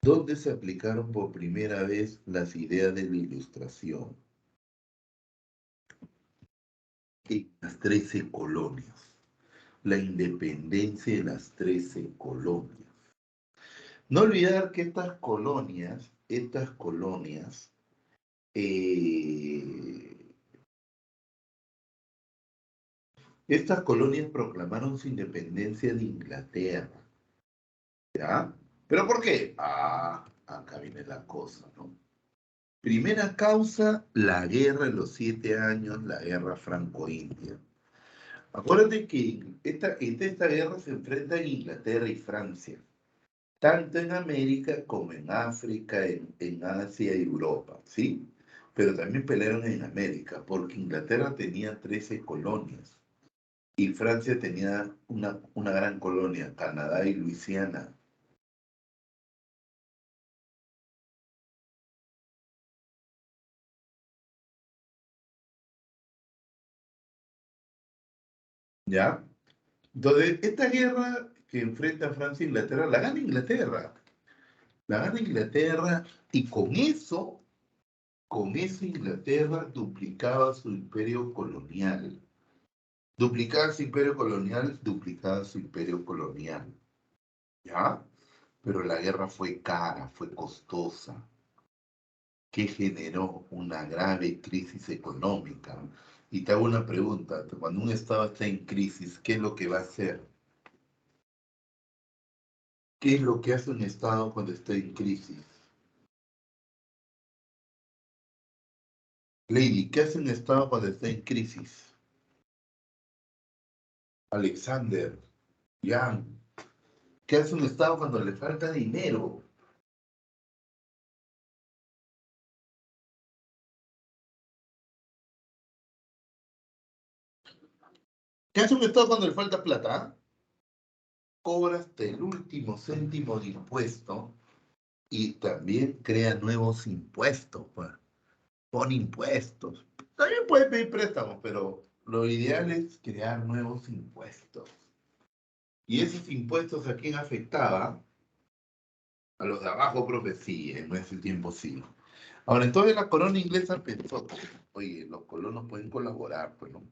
¿Dónde se aplicaron por primera vez las ideas de la ilustración? En las 13 colonias. La independencia de las 13 colonias. No olvidar que eh, estas colonias proclamaron su independencia de Inglaterra. ¿Ya? ¿Pero por qué? Acá viene la cosa, ¿no? Primera causa, la guerra de los 7 años, la guerra franco-india. Acuérdate que esta guerra se enfrenta en Inglaterra y Francia, tanto en América como en África, en Asia y Europa, ¿sí? Pero también pelearon en América, porque Inglaterra tenía 13 colonias y Francia tenía una gran colonia, Canadá y Luisiana. ¿Ya? Entonces, esta guerra que enfrenta Francia e Inglaterra, la gana Inglaterra. La gana Inglaterra y con eso Inglaterra duplicaba su imperio colonial. Duplicaba su imperio colonial, duplicaba su imperio colonial. ¿Ya? Pero la guerra fue cara, fue costosa, que generó una grave crisis económica. Y te hago una pregunta, cuando un Estado está en crisis, ¿qué es lo que va a hacer? ¿Qué es lo que hace un Estado cuando está en crisis? Lady, ¿qué hace un Estado cuando está en crisis? Alexander, Jan, ¿qué hace un Estado cuando le falta dinero? ¿Qué hace un Estado cuando le falta plata? Cobra hasta el último céntimo de impuesto y también crea nuevos impuestos, pues. Pone impuestos. También puede pedir préstamos, pero lo ideal es crear nuevos impuestos. ¿Y esos impuestos a quién afectaba? A los de abajo, profe, sí, en ese tiempo sí. Ahora, entonces la corona inglesa pensó, oye, los colonos pueden colaborar, pues, ¿no?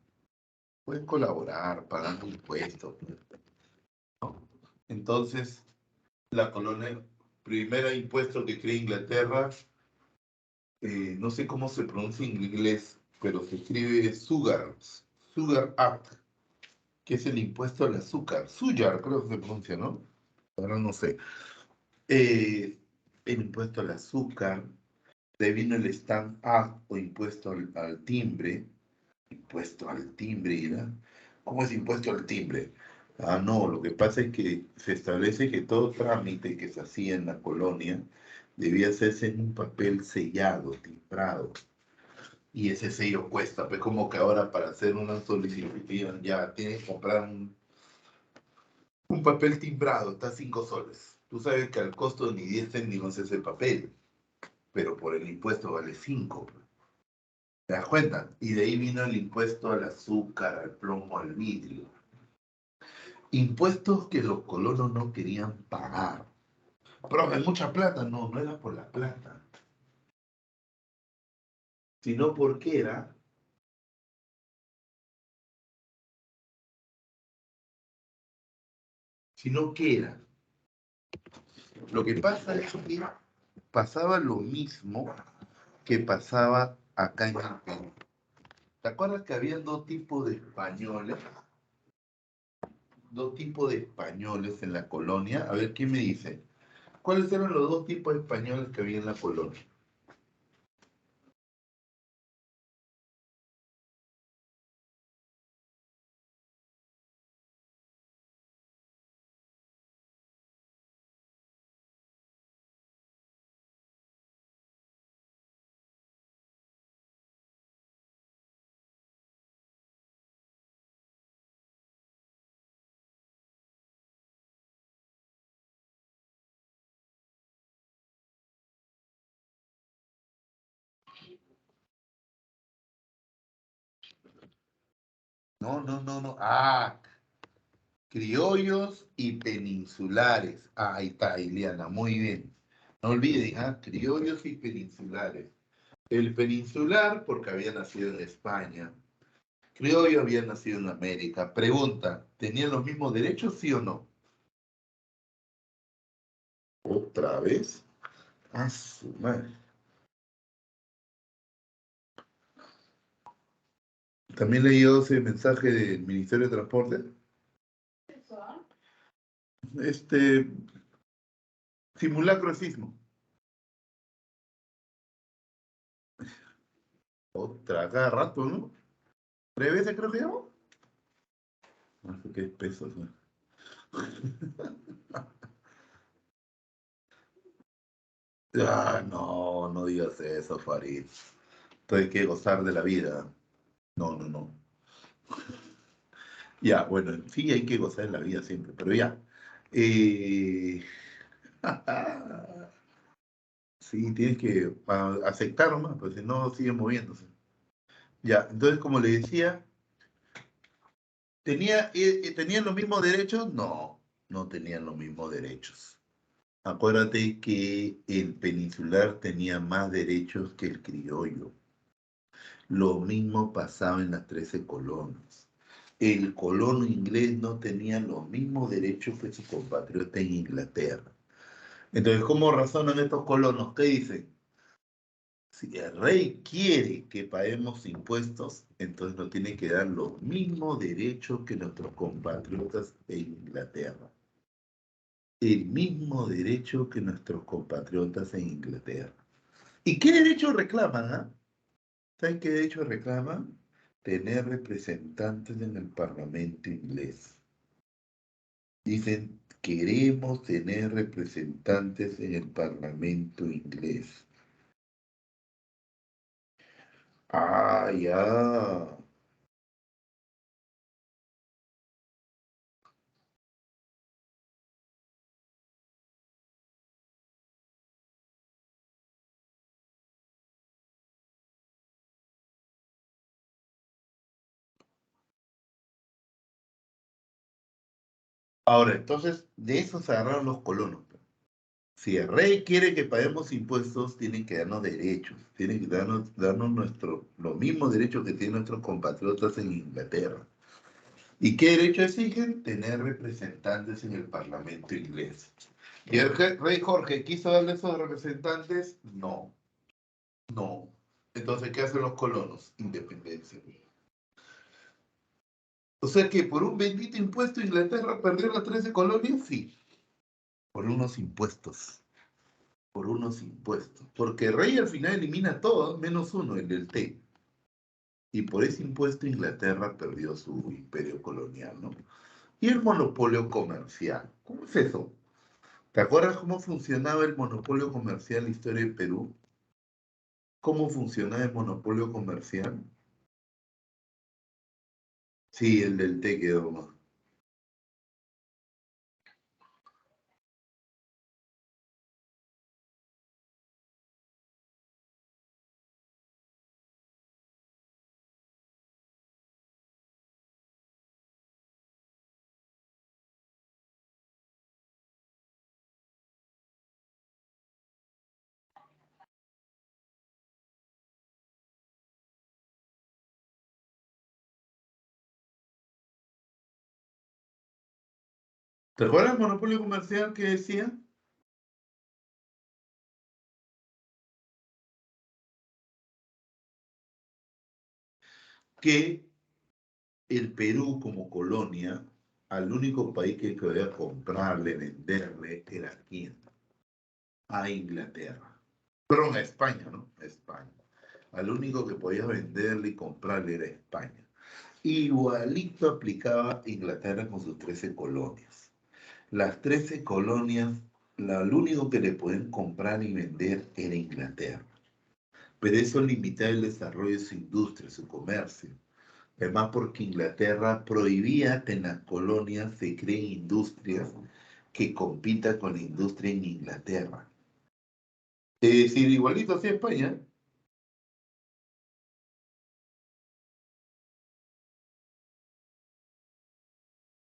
Pueden colaborar pagando impuestos, ¿no? Entonces, la colonia, primer impuesto que crea Inglaterra, no sé cómo se pronuncia en inglés, pero se escribe Sugar Act, que es el impuesto al azúcar. Sugar, creo que se pronuncia, ¿no? Ahora no sé. Eh, el impuesto al azúcar, de vino el Stamp Act o impuesto al timbre. Impuesto al timbre, ¿verdad? ¿Cómo es impuesto al timbre? Ah, no, lo que pasa es que se establece que todo trámite que se hacía en la colonia debía hacerse en un papel sellado, timbrado. Y ese sello cuesta, pues como que ahora para hacer una solicitud ya tienes que comprar un papel timbrado, está 5 soles. Tú sabes que al costo ni 10 céntimos es el papel, pero por el impuesto vale 5. ¿Te das cuenta? Y de ahí vino el impuesto al azúcar, al plomo, al vidrio. Impuestos que los colonos no querían pagar. Pero hay mucha plata, no, no era por la plata, sino porque era, sino que era. Lo que pasa es que pasaba lo mismo que pasaba acá en el Perú. ¿Te acuerdas que había dos tipos de españoles? Dos tipos de españoles en la colonia. A ver, ¿quién me dice? ¿Cuáles eran los dos tipos de españoles que había en la colonia? No, no, no, no. Ah, criollos y peninsulares. Ah, ahí está, Ileana, muy bien. No olviden, ¿ah? Criollos y peninsulares. El peninsular, porque había nacido en España. Criollo había nacido en América. Pregunta, ¿tenían los mismos derechos, sí o no? ¿Otra vez? Ah, su madre. También leyó ese mensaje del Ministerio de Transporte. Este, simulacro de sismo. Otra, cada rato, ¿no? ¿Tres veces creo que llamó? No sé qué pesos, ¿no? Ah, no, no digas eso, Farid. Hay que gozar de la vida. No, no, no. Ya, bueno, sí hay que gozar de la vida siempre, pero ya. Eh, Sí, tienes que aceptar nomás, pues si no sigue moviéndose. Ya, entonces como le decía, ¿tenían los mismos derechos? No, no tenían los mismos derechos. Acuérdate que el peninsular tenía más derechos que el criollo. Lo mismo pasaba en las 13 colonias. El colono inglés no tenía los mismos derechos que su compatriota en Inglaterra. Entonces, ¿cómo razonan estos colonos? ¿Qué dicen? Si el rey quiere que paguemos impuestos, entonces nos tiene que dar los mismos derechos que nuestros compatriotas en Inglaterra. El mismo derecho que nuestros compatriotas en Inglaterra. ¿Y qué derecho reclaman? ¿Saben qué derecho reclaman? Tener representantes en el Parlamento inglés. Dicen, queremos tener representantes en el Parlamento inglés. Ah, ya. Ahora, entonces, de eso se agarraron los colonos. Si el rey quiere que paguemos impuestos, tiene que darnos derechos, tiene que darnos los mismos derechos que tienen nuestros compatriotas en Inglaterra. ¿Y qué derecho exigen? Tener representantes en el Parlamento inglés. ¿Y el rey Jorge quiso darle esos representantes? No, no. Entonces, ¿qué hacen los colonos? Independencia. O sea que por un bendito impuesto Inglaterra perdió las 13 colonias, sí, por unos impuestos. Por unos impuestos. Porque el rey al final elimina todo, menos uno, el del té. Y por ese impuesto Inglaterra perdió su imperio colonial, ¿no? Y el monopolio comercial. ¿Cómo es eso? ¿Te acuerdas cómo funcionaba el monopolio comercial en la historia de Perú? ¿Cómo funcionaba el monopolio comercial? Sí, el del té quedó más. ¿Te acuerdas el monopolio comercial que decía? que el Perú como colonia, al único país que podía comprarle, venderle, era quién, a Inglaterra. Perdón, a España, ¿no? A España. Al único que podía venderle y comprarle era España. Igualito aplicaba Inglaterra con sus 13 colonias. Las 13 colonias, lo único que le podían comprar y vender era Inglaterra. Pero eso limitaba el desarrollo de su industria, su comercio. Además, porque Inglaterra prohibía que en las colonias se creen industrias que compitan con la industria en Inglaterra. Es decir, igualito así España.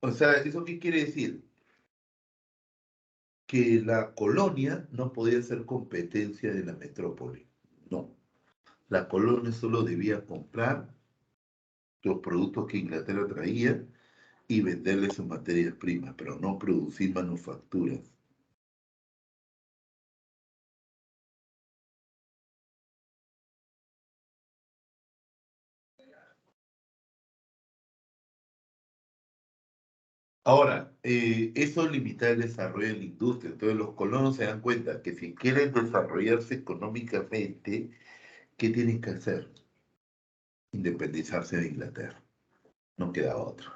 O sea, ¿eso qué quiere decir? Que la colonia no podía ser competencia de la metrópoli. No. La colonia solo debía comprar los productos que Inglaterra traía y venderles sus materias primas, pero no producir manufacturas. Ahora, eso limita el desarrollo de la industria. Entonces los colonos se dan cuenta que si quieren desarrollarse económicamente, ¿qué tienen que hacer? Independizarse de Inglaterra. No queda otro.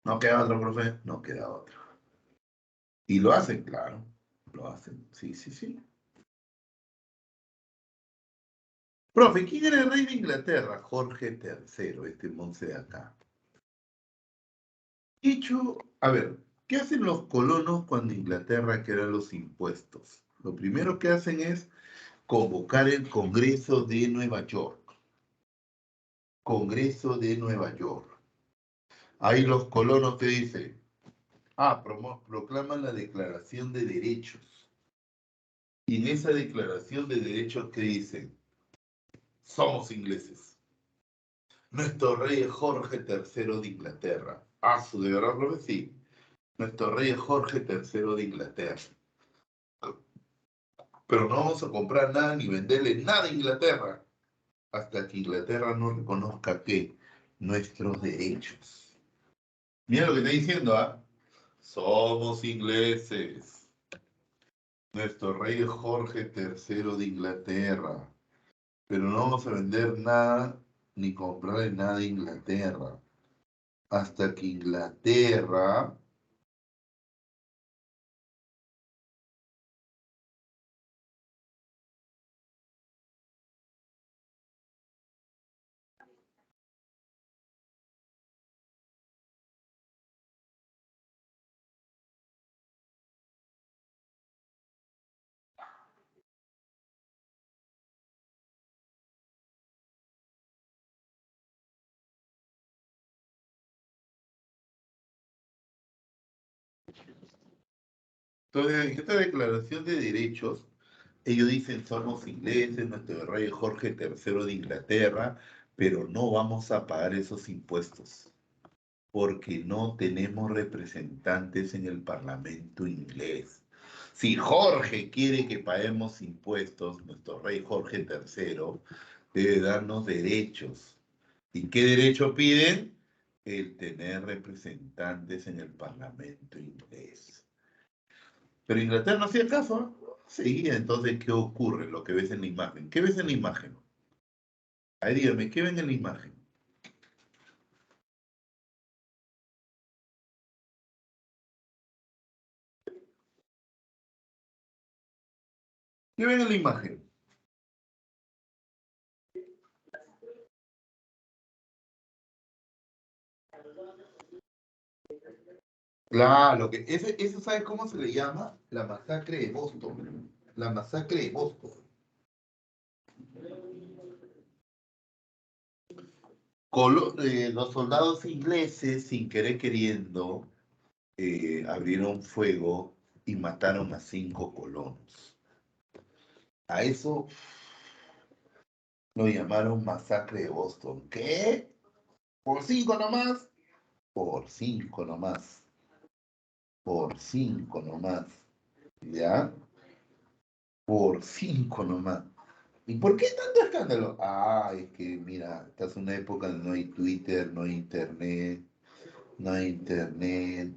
No queda otro, profe. No queda otro. Y lo hacen, claro. Lo hacen. Sí, sí, sí. Profe, ¿quién era el rey de Inglaterra? Jorge III, este monce de acá. Dicho, a ver, ¿qué hacen los colonos cuando Inglaterra crea los impuestos? Lo primero que hacen es convocar el Congreso de Nueva York. Congreso de Nueva York. Ahí los colonos te dicen, proclaman la Declaración de Derechos. Y en esa Declaración de Derechos que dicen, somos ingleses. Nuestro rey es Jorge III de Inglaterra. ¿De verdad, profe? Sí. Nuestro rey es Jorge III de Inglaterra. Pero no vamos a comprar nada ni venderle nada a Inglaterra hasta que Inglaterra no reconozca que nuestros derechos. Mira lo que está diciendo, ¿ah? Somos ingleses. Nuestro rey es Jorge III de Inglaterra. Pero no vamos a vender nada ni comprarle nada a Inglaterra hasta que Inglaterra. Entonces, en esta declaración de derechos, ellos dicen, somos ingleses, nuestro rey es Jorge III de Inglaterra, pero no vamos a pagar esos impuestos porque no tenemos representantes en el Parlamento inglés. Si Jorge quiere que paguemos impuestos, nuestro rey Jorge III debe darnos derechos. ¿Y qué derecho piden? El tener representantes en el Parlamento inglés. Pero Inglaterra no hacía caso, ¿eh? Seguía, entonces, ¿qué ocurre? Lo que ves en la imagen. ¿Qué ves en la imagen? Ahí dígame, ¿qué ven en la imagen? ¿Qué ven en la imagen? Claro, eso ¿sabes cómo se le llama? La masacre de Boston. La masacre de Boston. Los soldados ingleses, sin querer queriendo, abrieron fuego y mataron a 5 colonos. A eso lo llamaron masacre de Boston. ¿Qué? ¿Por 5 nomás? Por 5 nomás. Por 5 nomás. ¿Ya? Por 5 nomás. ¿Y por qué tanto escándalo? Ah, es que mira, estás en una época donde no hay Twitter, no hay internet, no hay internet.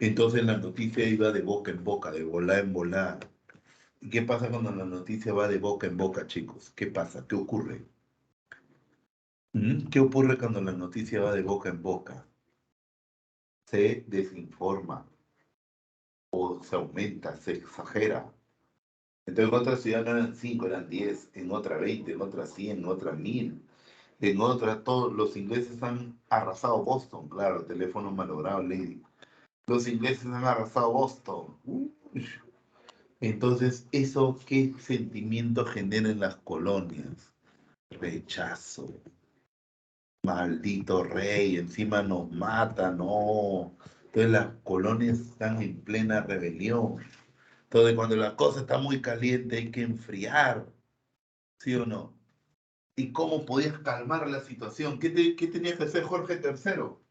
Entonces la noticia iba de boca en boca, de volada en volada. ¿Y qué pasa cuando la noticia va de boca en boca, chicos? ¿Qué pasa? ¿Qué ocurre? ¿Qué ocurre cuando la noticia va de boca en boca? Se desinforma o se aumenta, se exagera. Entonces en otra ciudad no eran 5, eran 10, en otra 20, en otra 100, en otra 1000. En otra, todos los ingleses han arrasado Boston, claro, teléfono malogrado, Lady. Los ingleses han arrasado Boston. Entonces, ¿eso qué sentimiento genera en las colonias? Rechazo. Maldito rey, encima nos mata, no. Entonces las colonias están en plena rebelión. Entonces cuando la cosa está muy caliente hay que enfriar, ¿sí o no? ¿Y cómo podías calmar la situación? ¿Qué tenía que hacer Jorge III?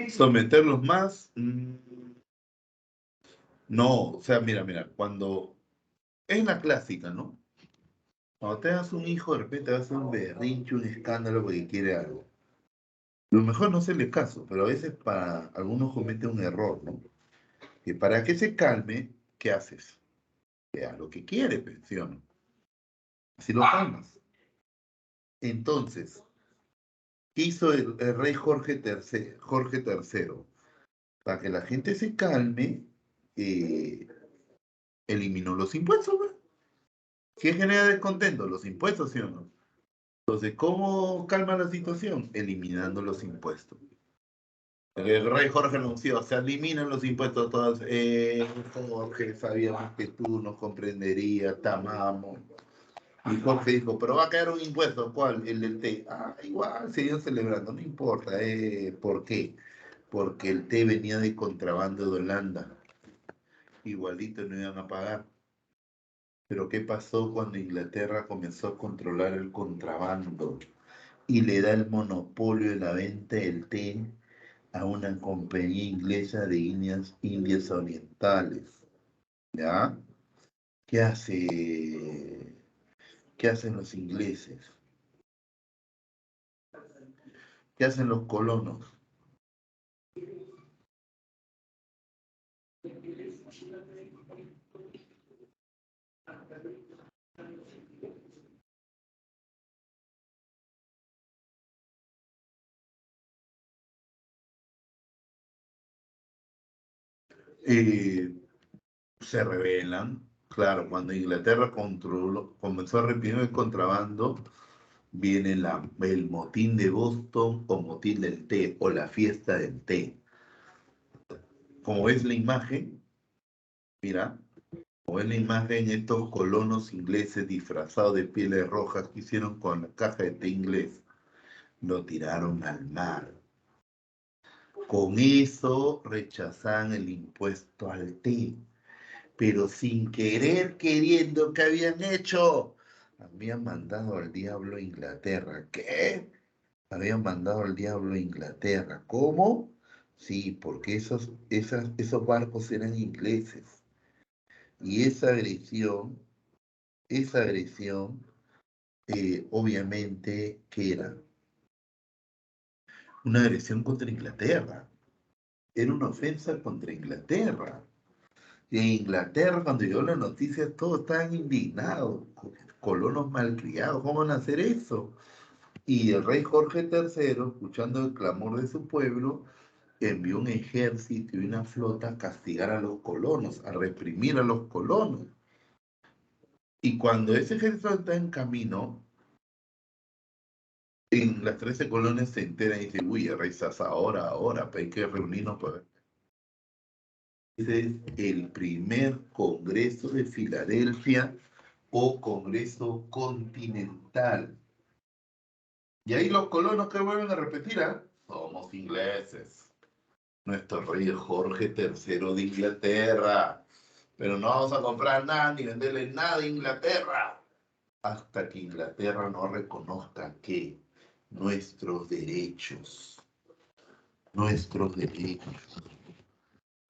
Someterlos más. No, o sea, mira, cuando es la clásica, ¿no? Cuando te das un hijo, de repente vas a hacer un berrinche, un escándalo porque quiere algo. Lo mejor no hacerle caso, pero a veces para algunos cometen un error, ¿no? Que para que se calme, ¿qué haces? Que haz lo que quiere, pensión. Así lo calmas. Entonces, ¿qué hizo el rey Jorge III? Para que la gente se calme, eh, eliminó los impuestos, ¿no? ¿Qué genera descontento? Los impuestos, ¿sí o no? Entonces, ¿cómo calma la situación? Eliminando los impuestos. El rey Jorge anunció, se eliminan los impuestos todos. Jorge, sabíamos que tú nos comprenderías, te amamos. Y Jorge dijo, pero va a caer un impuesto, ¿cuál? El del té. Ah, igual, seguían celebrando, no importa. ¿Por qué? Porque el té venía de contrabando de Holanda. Igualito no iban a pagar. Pero ¿qué pasó cuando Inglaterra comenzó a controlar el contrabando y le da el monopolio de la venta del té a una compañía inglesa de Indias Orientales? ¿Ya? ¿Qué hace, ¿Qué hacen los ingleses? ¿Qué hacen los colonos? Eh, Se rebelan. Claro, cuando Inglaterra comenzó a reprimir el contrabando, viene el motín de Boston o motín del té o la fiesta del té. Como ves la imagen, mira, como ves la imagen, estos colonos ingleses disfrazados de pieles rojas que hicieron con la caja de té inglés, lo tiraron al mar. Con eso rechazan el impuesto al té, pero sin querer, queriendo, ¿qué habían hecho? Habían mandado al diablo a Inglaterra. ¿Qué? Habían mandado al diablo a Inglaterra. ¿Cómo? Sí, porque esos barcos eran ingleses. Y esa agresión, obviamente, que era una agresión contra Inglaterra. Era una ofensa contra Inglaterra. Y en Inglaterra, cuando llegó la noticia, todos estaban indignados. Colonos malcriados, ¿cómo van a hacer eso? Y el rey Jorge III, escuchando el clamor de su pueblo, envió un ejército y una flota a castigar a los colonos, a reprimir a los colonos. Y cuando ese ejército está en camino, en las 13 colonias se enteran y dicen, uy, el rey está ahora, pues hay que reunirnos para ver. Ese es el primer Congreso de Filadelfia o Congreso Continental. Y ahí los colonos que vuelven a repetir, ¿ah? Somos ingleses. Nuestro rey es Jorge III de Inglaterra. Pero no vamos a comprar nada ni venderle nada a Inglaterra hasta que Inglaterra no reconozca que nuestros derechos.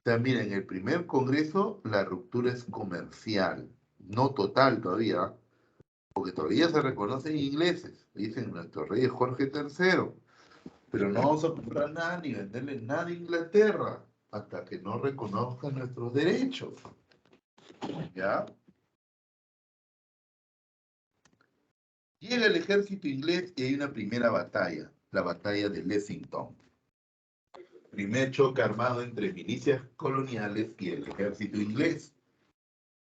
También en el primer congreso la ruptura es comercial, no total todavía, porque todavía se reconocen ingleses. Dicen nuestro rey es Jorge III, pero no vamos a comprar nada ni venderle nada a Inglaterra hasta que no reconozcan nuestros derechos. ¿Ya? Llega el ejército inglés y hay una primera batalla, la batalla de Lexington. Primer choque armado entre milicias coloniales y el ejército inglés.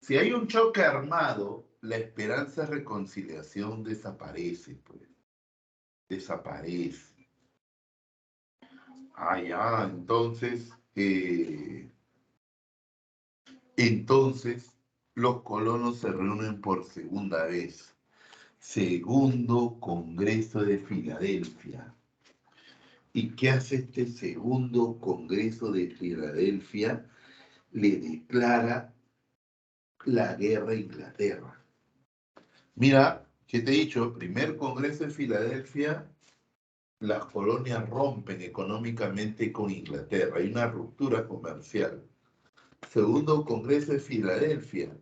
Si hay un choque armado, la esperanza de reconciliación desaparece, pues. Desaparece. Ah, ya, entonces los colonos se reúnen por segunda vez. Segundo Congreso de Filadelfia. ¿Y qué hace este segundo Congreso de Filadelfia? Le declara la guerra a Inglaterra. Mira, ¿qué te he dicho? Primer Congreso de Filadelfia, las colonias rompen económicamente con Inglaterra, hay una ruptura comercial. Segundo Congreso de Filadelfia,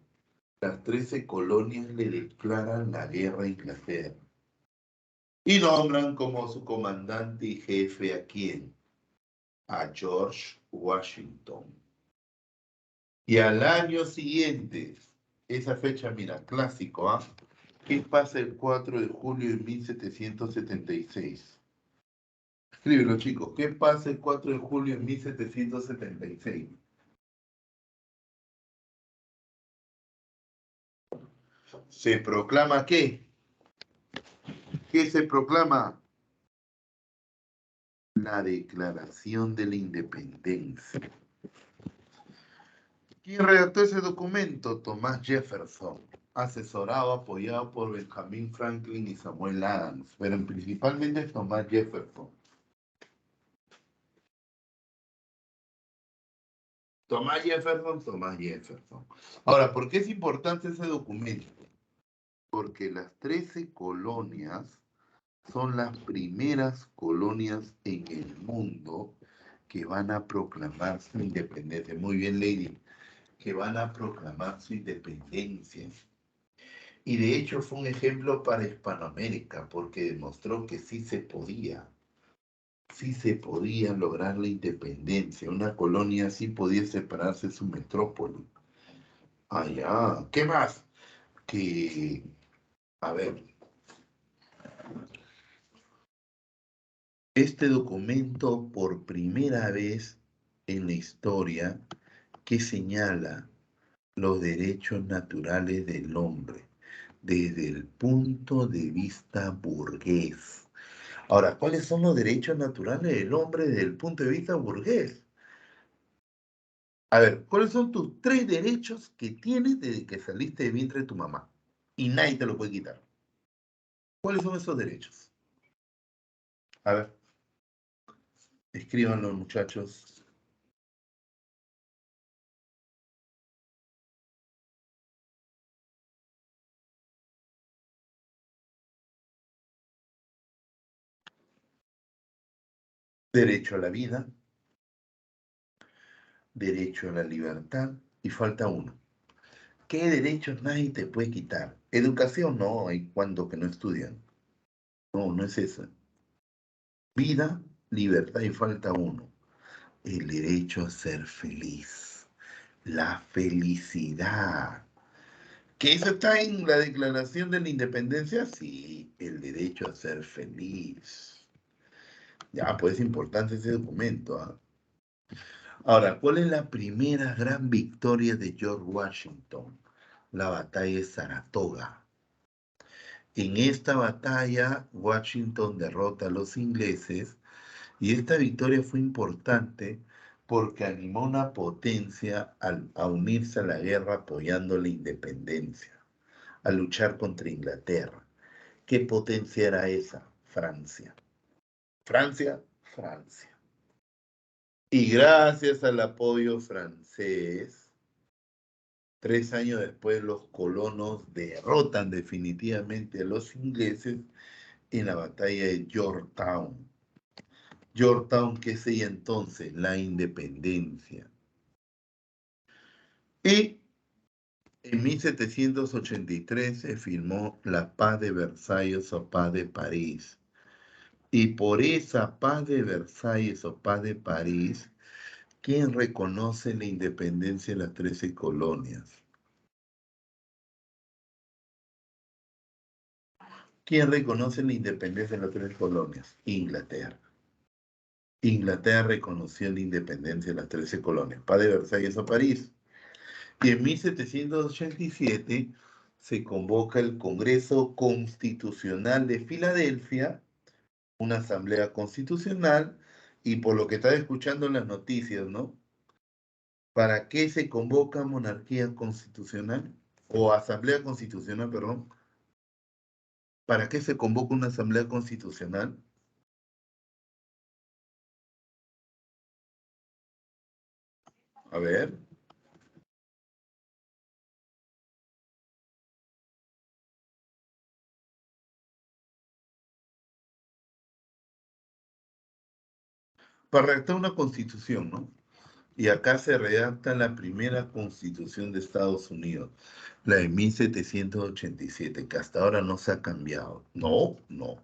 las 13 colonias le declaran la guerra a Inglaterra. Y nombran como su comandante y jefe a quién? A George Washington. Y al año siguiente, esa fecha, mira, clásico, ¿ah? ¿Qué pasa el 4 de julio de 1776? Escríbelo, chicos. ¿Qué pasa el 4 de julio de 1776? ¿Se proclama qué? ¿Qué se proclama? La Declaración de la Independencia. ¿Quién redactó ese documento? Thomas Jefferson, asesorado, apoyado por Benjamin Franklin y Samuel Adams, pero principalmente Thomas Jefferson. Thomas Jefferson. Ahora, ¿por qué es importante ese documento? Porque las 13 colonias son las primeras colonias en el mundo que van a proclamar su independencia. Muy bien, Lady, que van a proclamar su independencia. Y de hecho fue un ejemplo para Hispanoamérica, porque demostró que sí se podía lograr la independencia. Una colonia sí podía separarse de su metrópoli. Ah, ya. ¿Qué más? Que, a ver, este documento por primera vez en la historia que señala los derechos naturales del hombre desde el punto de vista burgués. Ahora, ¿cuáles son los derechos naturales del hombre desde el punto de vista burgués? A ver, ¿cuáles son tus 3 derechos que tienes desde que saliste de vientre de tu mamá? Y nadie te lo puede quitar. ¿Cuáles son esos derechos? A ver, escríbanlo, muchachos. Derecho a la vida, derecho a la libertad y falta uno. ¿Qué derechos nadie te puede quitar? Educación no, hay cuando que no estudian. No, no es eso. Vida, libertad y falta uno. El derecho a ser feliz. La felicidad. ¿Que eso está en la Declaración de la Independencia? Sí, el derecho a ser feliz. Ya, pues es importante ese documento, ¿ah? Ahora, ¿cuál es la primera gran victoria de George Washington? La batalla de Saratoga. En esta batalla, Washington derrota a los ingleses y esta victoria fue importante porque animó a una potencia a unirse a la guerra apoyando la independencia, a luchar contra Inglaterra. ¿Qué potencia era esa? Francia. Francia, Francia. Y gracias al apoyo francés, 3 años después los colonos derrotan definitivamente a los ingleses en la batalla de Yorktown. Yorktown, que es ella entonces la independencia. Y en 1783 se firmó la Paz de Versalles o Paz de París. Y por esa Paz de Versalles o Paz de París, ¿quién reconoce la independencia de las 13 colonias? ¿Quién reconoce la independencia de las 13 colonias? Inglaterra. Inglaterra reconoció la independencia de las 13 colonias. Paz de Versalles o París. Y en 1787 se convoca el Congreso Constitucional de Filadelfia, una asamblea constitucional, y por lo que estaba escuchando en las noticias, ¿no? ¿Para qué se convoca monarquía constitucional? O asamblea constitucional, perdón. ¿Para qué se convoca una asamblea constitucional? A ver, para redactar una constitución, ¿no? Y acá se redacta la primera constitución de Estados Unidos, la de 1787, que hasta ahora no se ha cambiado. No, no.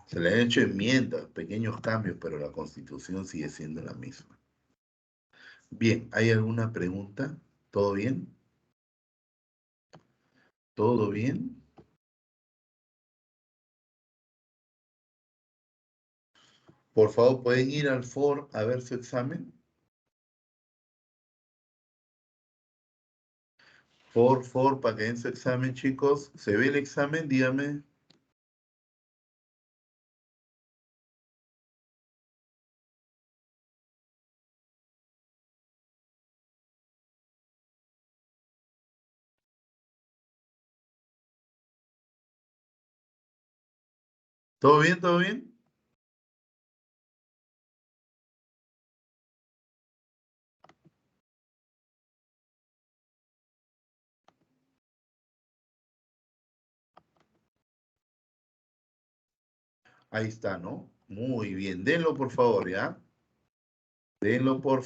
Se le han hecho enmiendas, pequeños cambios, pero la constitución sigue siendo la misma. Bien, ¿hay alguna pregunta? ¿Todo bien? ¿Todo bien? Por favor, ¿pueden ir al foro a ver su examen? Para que den su examen, chicos. ¿Se ve el examen? Dígame. ¿Todo bien? ¿Todo bien? Ahí está, ¿no? Muy bien. Denlo, por favor, ¿ya? Denlo, por